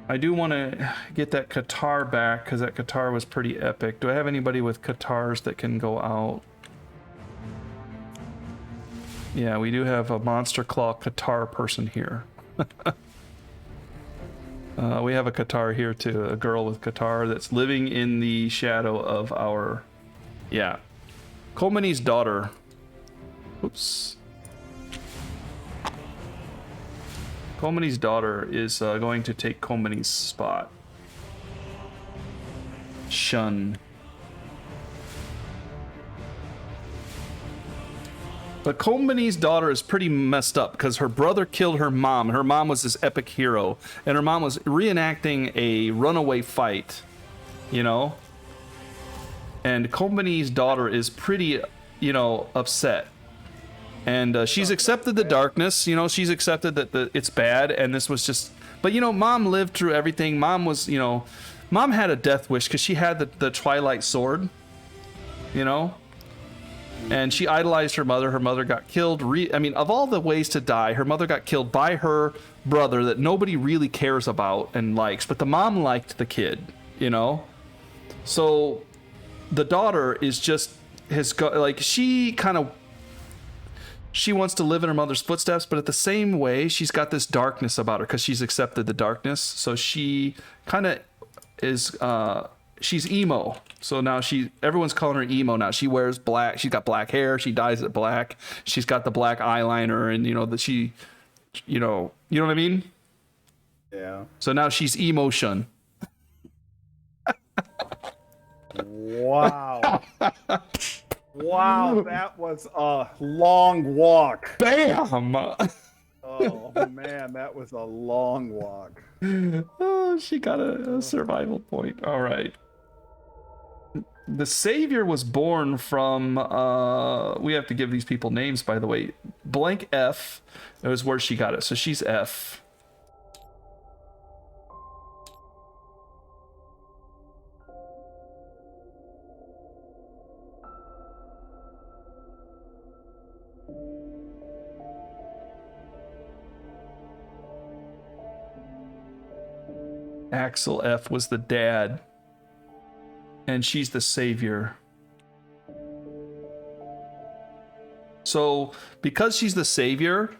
I do want to get that Qatar back because that Qatar was pretty epic. Do I have anybody with Qatars that can go out? Yeah, we do have a Monster Claw Qatar person here. We have a Qatar here too, a girl with Qatar that's living in the shadow of our... Yeah. Kolmani's daughter. Oops. Kolmani's daughter is going to take Kolmani's spot. Shun. But Kolmani's daughter is pretty messed up because her brother killed her mom. Her mom was this epic hero, and her mom was reenacting a runaway fight, you know? And Kolmani's daughter is pretty, you know, upset. And she's accepted the darkness, you know, she's accepted that it's bad, and this was just... But, you know, Mom lived through everything. Mom was, you know... Mom had a death wish because she had the Twilight Sword, you know? And she idolized her mother. Her mother got killed. I mean, of all the ways to die, her mother got killed by her brother that nobody really cares about and likes. But the mom liked the kid, you know? So the daughter is just... like, she kind of... She wants to live in her mother's footsteps, but at the same way, she's got this darkness about her because she's accepted the darkness. So she kind of is, she's emo. So now everyone's calling her emo now. She wears black. She's got black hair. She dyes it black. She's got the black eyeliner, and you know that she, you know what I mean? Yeah. So now she's emotion. Wow. Wow, that was a long walk. Bam! Oh, man, that was a long walk. Oh, she got a survival point. All right. The Savior was born from, we have to give these people names, by the way. Blank F is where she got it, so she's F. Axel F was the dad, and she's the Savior. So because she's the Savior,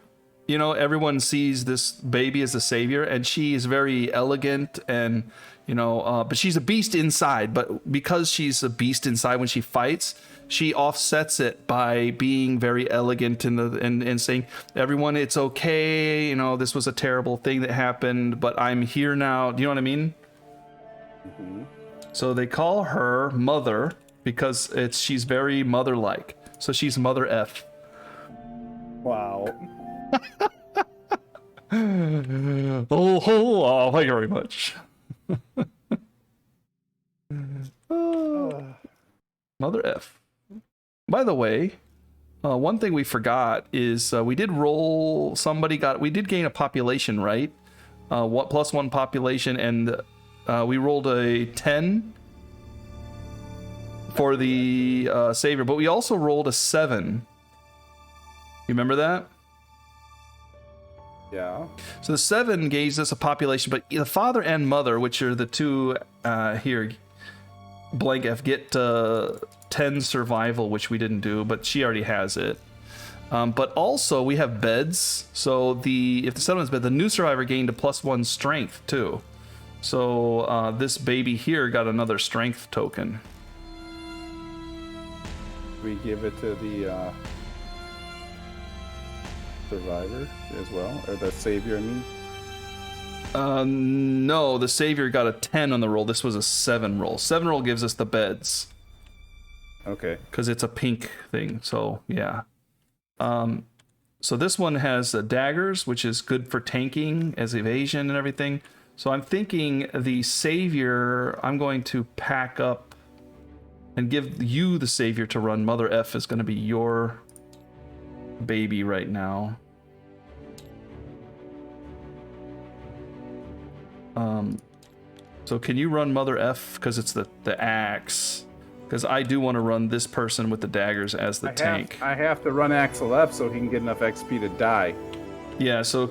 you know, everyone sees this baby as the Savior, and she is very elegant and, you know, but she's a beast inside. But because she's a beast inside when she fights, she offsets it by being very elegant and saying, everyone, it's okay. You know, this was a terrible thing that happened, but I'm here now. Do you know what I mean? Mm-hmm. So they call her Mother because she's very mother-like. So she's Mother F. Wow. Oh, thank you very much. Mother F. By the way, one thing we forgot is we did roll. We did gain a population, right? What +1 population, and we rolled a 10 for the Savior, but we also rolled a 7. You remember that? Yeah. So the 7 gives us a population, but the father and mother, which are the two here, blank F, get 10 survival, which we didn't do, but she already has it. But also we have beds. So if the 7 is bed, the new survivor gained a +1 strength too. So this baby here got another strength token. We give it to the survivor as well, or the Savior, I mean. No, the Savior got a 10 on the roll. This was a 7 roll. 7 roll gives us the beds. Okay. Because it's a pink thing, so yeah. So this one has daggers, which is good for tanking as evasion and everything. So I'm thinking the Savior, I'm going to pack up and give you the savior to run. Mother F is going to be your baby right now. So can you run Mother F, because it's the axe? Because I do want to run this person with the daggers as the tank. I have to run Axel F so he can get enough XP to die. Yeah, so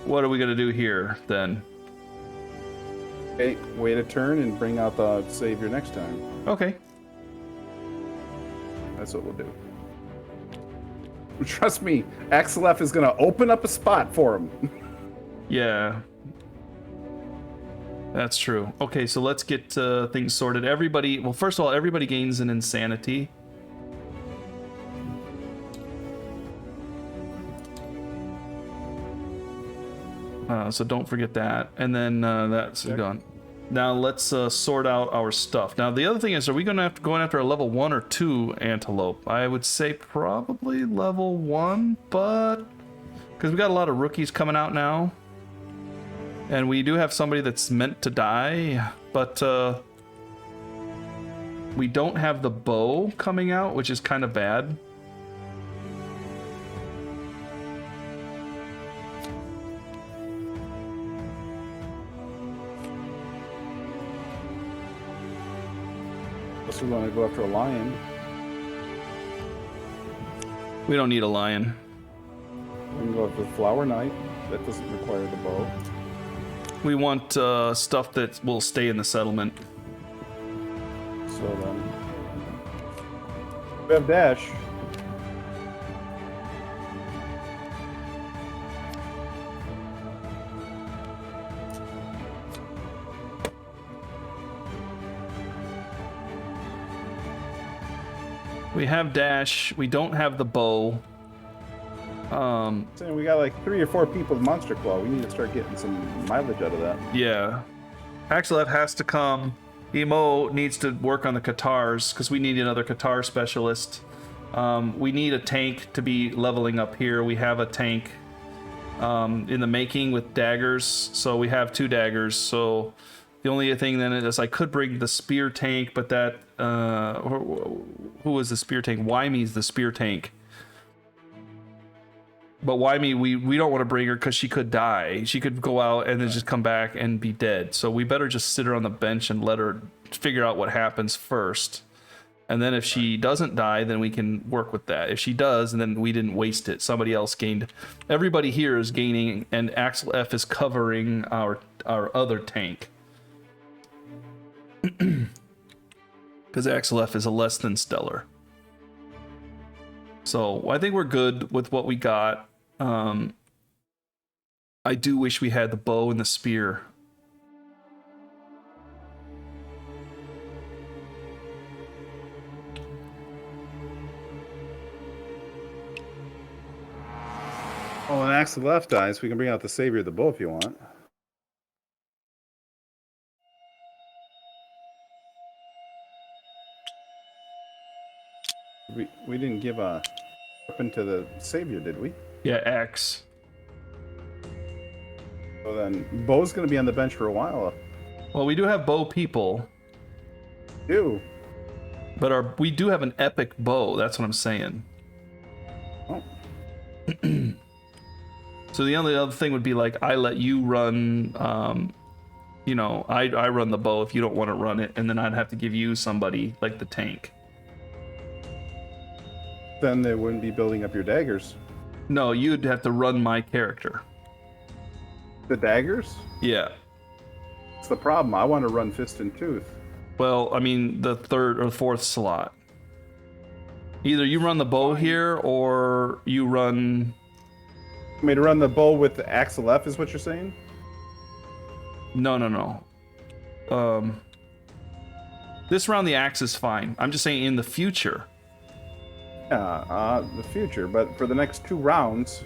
what are we going to do here then? Okay, wait a turn and bring out the savior next time. Okay. That's what we'll do. Trust me, Axel F is going to open up a spot for him. Yeah. That's true. Okay, so let's get things sorted. Everybody, well, first of all, everybody gains an insanity. So don't forget that. And then that's gone. Now let's sort out our stuff. Now the other thing is, are we going to have to go after a level 1 or 2 antelope? I would say probably level 1, but because we got a lot of rookies coming out now. And we do have somebody that's meant to die, but we don't have the bow coming out, which is kind of bad. Unless we want to go after a lion. We don't need a lion. We can go after the Flower Knight. That doesn't require the bow. We want stuff that will stay in the settlement. So then, we have dash. We have dash. We don't have the bow. Saying we got like 3 or 4 people with Monster Claw. We need to start getting some mileage out of that. Yeah. Axel F has to come. Emo needs to work on the Katars, because we need another Katar specialist. We need a tank to be leveling up here. We have a tank in the making with daggers, so we have 2 daggers. So the only thing then is I could bring the spear tank, but that... who is the spear tank? Wymie's the spear tank. But Wymie, we don't want to bring her because she could die. She could go out and then just come back and be dead. So we better just sit her on the bench and let her figure out what happens first. And then if she doesn't die, then we can work with that. If she does, and then we didn't waste it. Somebody else gained. Everybody here is gaining, and Axel F is covering our other tank. Because Axel F is a less than stellar. So I think we're good with what we got. I do wish we had the bow and the spear. Oh, and Axel F dies. We can bring out the savior of the bow if you want. We didn't give a weapon to the savior, did we? Yeah, X. So then, Bo's going to be on the bench for a while. Well, we do have bow people. Ew. But we do have an epic bow. That's what I'm saying. Oh. So the only other thing would be like, I let you run, I run the bow if you don't want to run it, and then I'd have to give you somebody like the tank. Then they wouldn't be building up your daggers. No, you'd have to run my character. The daggers? Yeah. That's the problem. I want to run Fist and Tooth. Well, I mean, the 3rd or 4th slot. Either you run the bow here, or you run... I mean, to run the bow with the Axel F is what you're saying? No. This round the axe is fine. I'm just saying in the future. Yeah, the future. But for the next 2 rounds,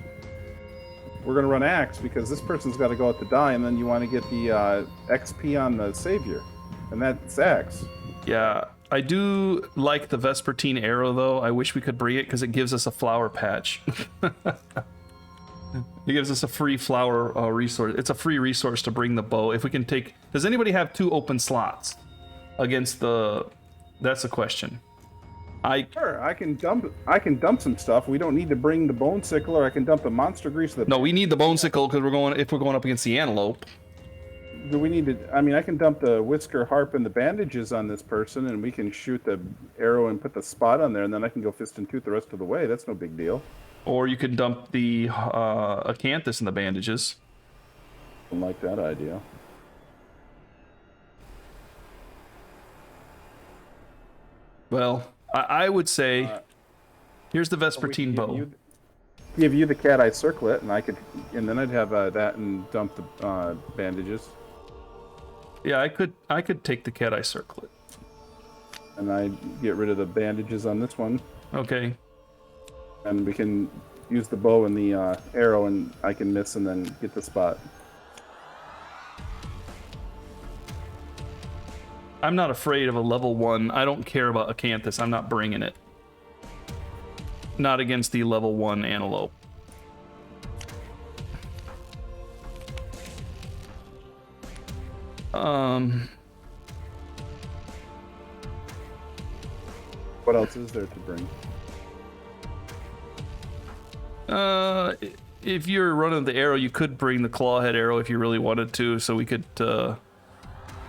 we're going to run axe because this person's got to go out to die, and then you want to get the XP on the savior. And that's axe. Yeah, I do like the Vespertine arrow, though. I wish we could bring it because it gives us a flower patch. It gives us a free flower resource. It's a free resource to bring the bow. If we can take... Does anybody have 2 open slots against the That's a question. Sure, I can dump some stuff. We don't need to bring the bone sickle, or I can dump the monster grease. No, we need the bone sickle because if we're going up against the antelope. Do we need to? I mean, I can dump the whisker harp and the bandages on this person, and we can shoot the arrow and put the spot on there, and then I can go fist and tooth the rest of the way. That's no big deal. Or you could dump the acanthus and the bandages. I like that idea. Well, I would say, here's the Vespertine bow. Give you the cat eye circlet, and then I'd have that and dump the bandages. Yeah, I could take the cat eye circlet. And I get rid of the bandages on this one. Okay. And we can use the bow and the arrow, and I can miss and then get the spot. I'm not afraid of a level 1. I don't care about acanthus. I'm not bringing it. Not against the level 1 antelope. What else is there to bring? If you're running the arrow, you could bring the clawhead arrow if you really wanted to, so we could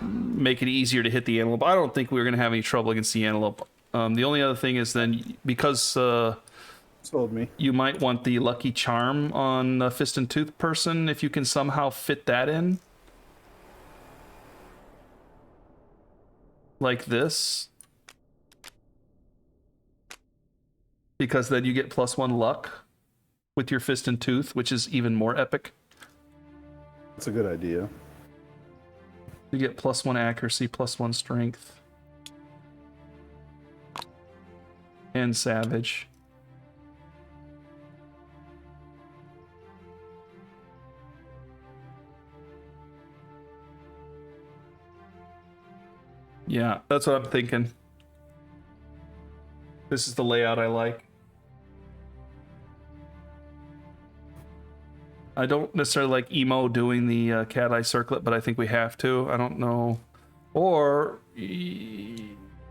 make it easier to hit the antelope. I don't think we're going to have any trouble against the antelope. The only other thing is then, because Sold me. you might want the lucky charm on the fist and tooth person, if you can somehow fit that in. Like this. Because then you get +1 luck with your fist and tooth, which is even more epic. That's a good idea. You get +1 accuracy, +1 strength. And savage. Yeah, that's what I'm thinking. This is the layout I like. I don't necessarily like Emo doing the cat eye circlet, but I think we have to. I don't know. Or, yeah,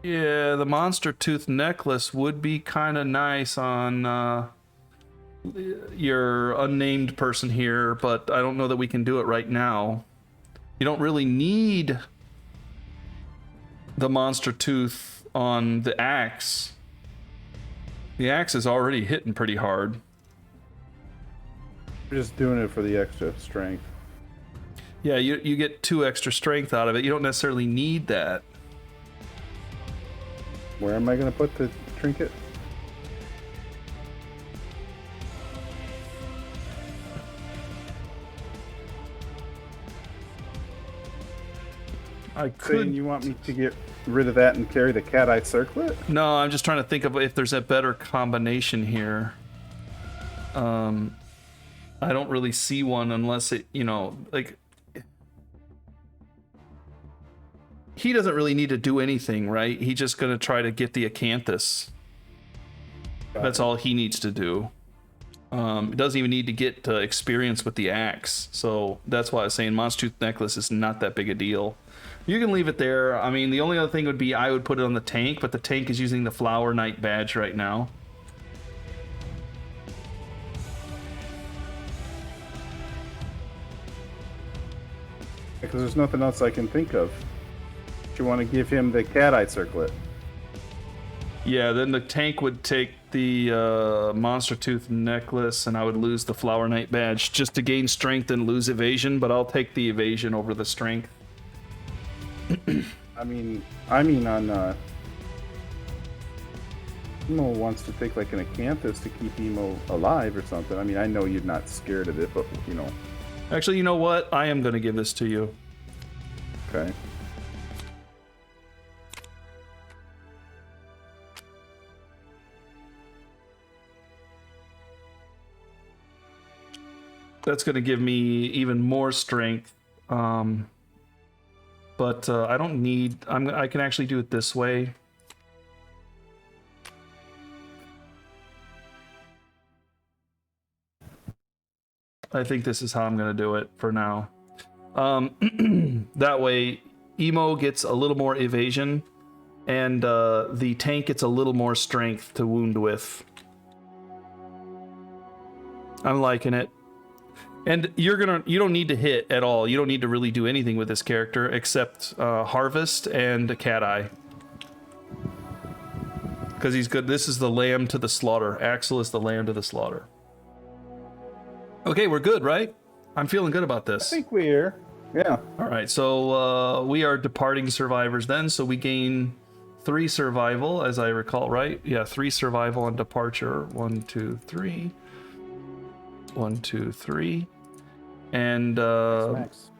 the monster tooth necklace would be kind of nice on your unnamed person here, but I don't know that we can do it right now. You don't really need the monster tooth on the axe. The axe is already hitting pretty hard. We're just doing it for the extra strength. Yeah, you get 2 extra strength out of it. You don't necessarily need that. Where am I going to put the trinket? I could. Saying you want me to get rid of that and carry the cat eye circlet? No, I'm just trying to think of if there's a better combination here. I don't really see one unless it, like, he doesn't really need to do anything, right? He's just gonna try to get the acanthus. That's all he needs to do. It doesn't even need to get experience with the axe. So that's why I was saying Monster Tooth Necklace is not that big a deal. You can leave it there. I mean, the only other thing would be I would put it on the tank, but the tank is using the Flower Knight badge right now. Because there's nothing else I can think of. You want to give him the cat eye circlet? Yeah, then the tank would take the Monster Tooth Necklace, and I would lose the Flower Knight badge just to gain strength and lose evasion, but I'll take the evasion over the strength. I mean on Emo wants to take like an acanthus to keep Emo alive or something. I mean, I know you're not scared of it, but Actually, you know what? I am going to give this to you. Okay. That's going to give me even more strength. But I don't need... I can actually do it this way. I think this is how I'm going to do it for now. That way, Emo gets a little more evasion, and the tank gets a little more strength to wound with. I'm liking it. And you don't need to hit at all. You don't need to really do anything with this character except harvest and a cat eye. Because he's good. This is the lamb to the slaughter. Axel is the lamb to the slaughter. Okay, we're good, right? I'm feeling good about this. I think we're, yeah. All right, so we are departing survivors then. So we gain 3 survival, as I recall, right? Yeah, 3 survival on departure. 1, 2, 3. 1, 2, 3. And Max.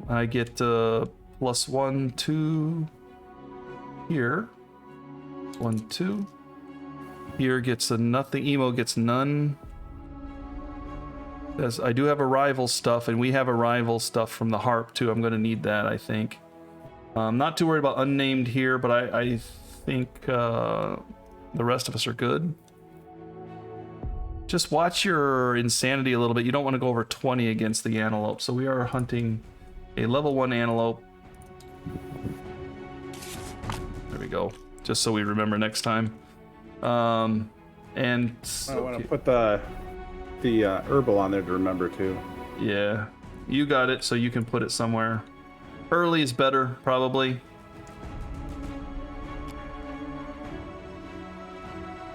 I get plus 1, 2 here. 1, 2. Here gets a nothing. Emo gets none. As I do have arrival stuff, and we have arrival stuff from the harp too. I'm going to need that, I think. I'm not too worried about unnamed here, but I think the rest of us are good. Just watch your insanity a little bit. You don't want to go over 20 against the antelope. So we are hunting a level 1 antelope. There we go. Just so we remember next time. And I want to put the herbal on there to remember too. Yeah, you got it, so you can put it somewhere. Early is better, probably.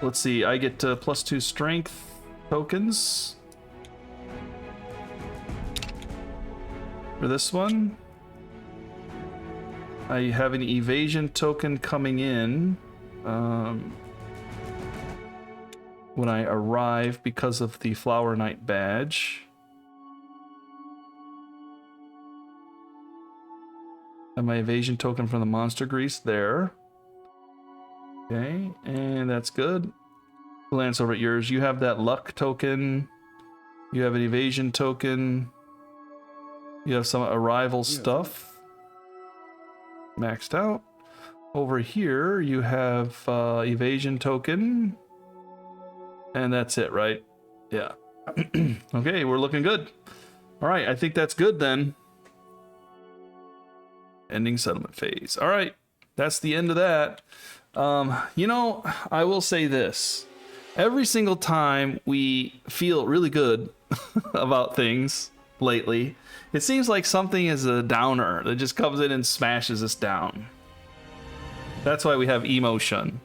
Let's see, I get plus 2 strength tokens for this one. I have an evasion token coming in when I arrive because of the Flower Knight badge. And my evasion token from the monster grease there. Okay, and that's good. Glance over at yours. You have that luck token. You have an evasion token. You have some arrival stuff. Maxed out. Over here, you have evasion token. And that's it, right? Yeah. Okay, we're looking good. All right, I think that's good then. Ending settlement phase. All right, that's the end of that. You know, I will say this. Every single time we feel really good about things lately, it seems like something is a downer that just comes in and smashes us down. That's why we have emotion.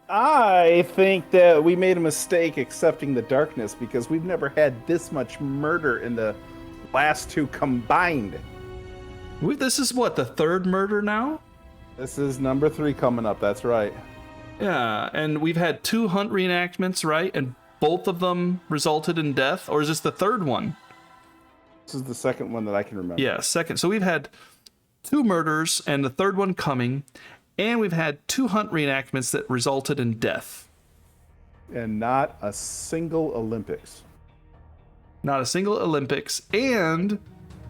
I think that we made a mistake accepting the darkness because we've never had this much murder in the last 2 combined. This is what, the 3rd murder now? This is number 3 coming up, that's right. Yeah, and we've had 2 hunt reenactments, right? And both of them resulted in death? Or is this the 3rd one? This is the 2nd one that I can remember. Yeah, 2nd. So we've had 2 murders and the 3rd one coming. And we've had 2 hunt reenactments that resulted in death. And not a single Olympics. Not a single Olympics. And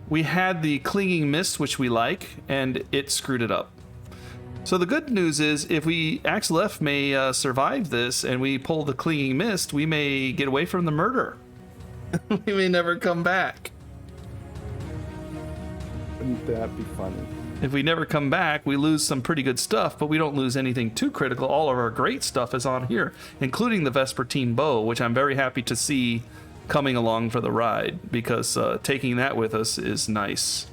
we had the clinging mist, which we like, and it screwed it up. So the good news is, if Axel F may survive this and we pull the clinging mist, we may get away from the murder. We may never come back. Wouldn't that be funny? If we never come back, we lose some pretty good stuff, but we don't lose anything too critical. All of our great stuff is on here, including the Vespertine bow, which I'm very happy to see coming along for the ride, because taking that with us is nice.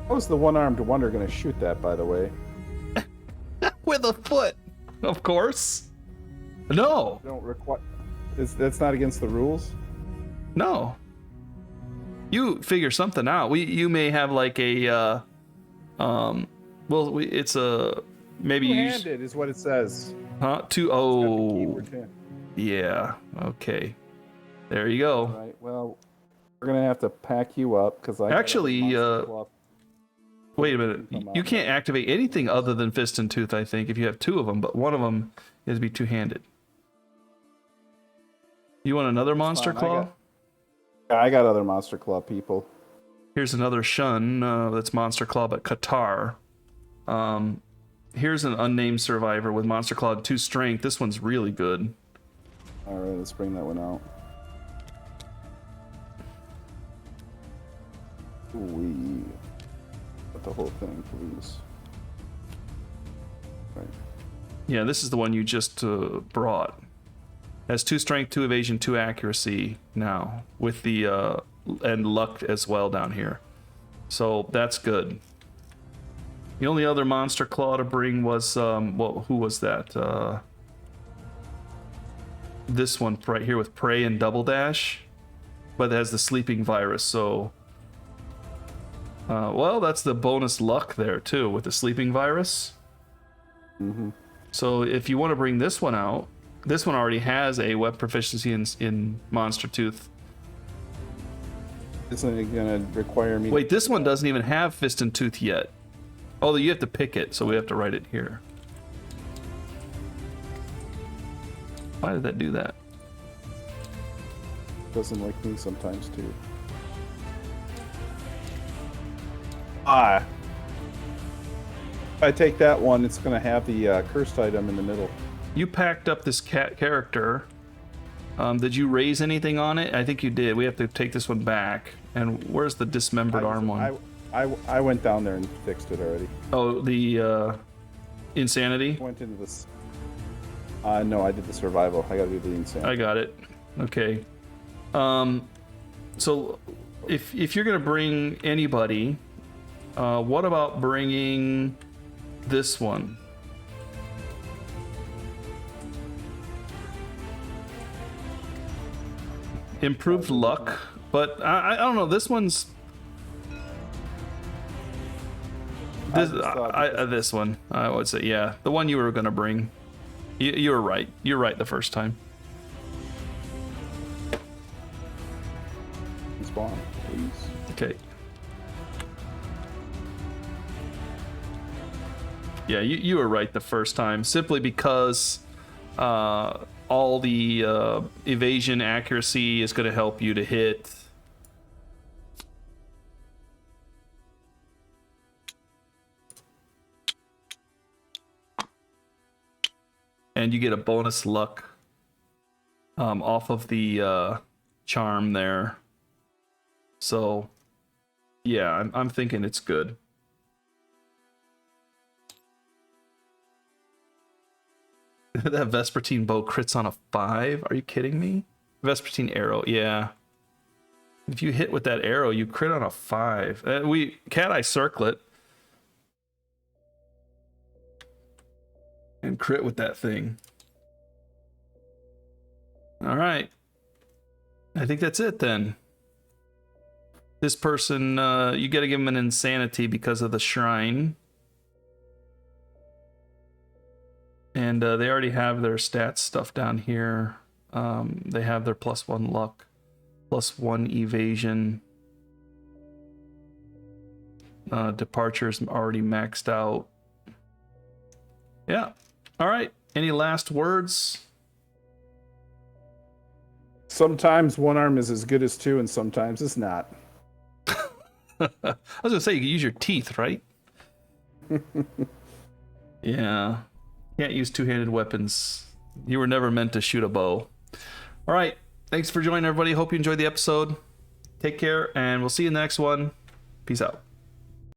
How was the one-armed wonder going to shoot that, by the way? With a foot, of course. No. Don't require. That's not against the rules. No. You figure something out. You may have like a it's a maybe Two-handed is what it says. Huh? Yeah. Okay. There you go. All right. Well, we're gonna have to pack you up because I actually. Wait a minute. You can't activate anything other than Fist and Tooth, I think, if you have 2 of them, but one of them is to be two-handed. You want another Monster Claw? I got other Monster Claw people. Here's another Shun that's Monster Claw, but Qatar. Here's an unnamed survivor with Monster Claw 2 strength. This one's really good. All right, let's bring that one out. We put the whole thing, please. Yeah, this is the one you just brought. Has 2 strength, 2 evasion, 2 accuracy now, with the and luck as well down here. So that's good. The only other monster claw to bring was well, who was that? This one right here with prey and double dash, but it has the sleeping virus. So, well, that's the bonus luck there too with the sleeping virus. Mm-hmm. So if you want to bring this one out, this one already has a web proficiency in Monster Tooth. Isn't it gonna require me? Wait, this one doesn't even have Fist and Tooth yet. Oh, you have to pick it, so we have to write it here. Why did that do that? Doesn't like me sometimes too. If I take that one, it's gonna have the cursed item in the middle. You packed up this cat character. Did you raise anything on it? I think you did. We have to take this one back. And where's the dismembered arm one? I went down there and fixed it already. Oh, the insanity? Went into this. No, I did the survival. I gotta do the insanity. I got it. Okay. So if you're gonna bring anybody, what about bringing this one? Improved luck, but I don't know. This one's this one. I would say, yeah, the one you were gonna bring. You were right. You're right the first time. Spawn, please. Okay. Yeah, you were right the first time, simply because all the evasion accuracy is going to help you to hit. And you get a bonus luck off of the charm there. So, yeah, I'm thinking it's good. That Vespertine bow crits on a 5? Are you kidding me? Vespertine arrow, yeah. If you hit with that arrow, you crit on a 5. Cat Eye Circlet. And crit with that thing. Alright. I think that's it then. This person, you gotta give him an insanity because of the shrine. And they already have their stats stuff down here. They have their +1 luck, +1 evasion. Departure's already maxed out. Yeah. All right. Any last words? Sometimes one arm is as good as two, and sometimes it's not. I was gonna say you can use your teeth, right? Yeah. Can't use two-handed weapons. You were never meant to shoot a bow. All right. Thanks for joining, everybody. Hope you enjoyed the episode. Take care, and we'll see you in the next one. Peace out.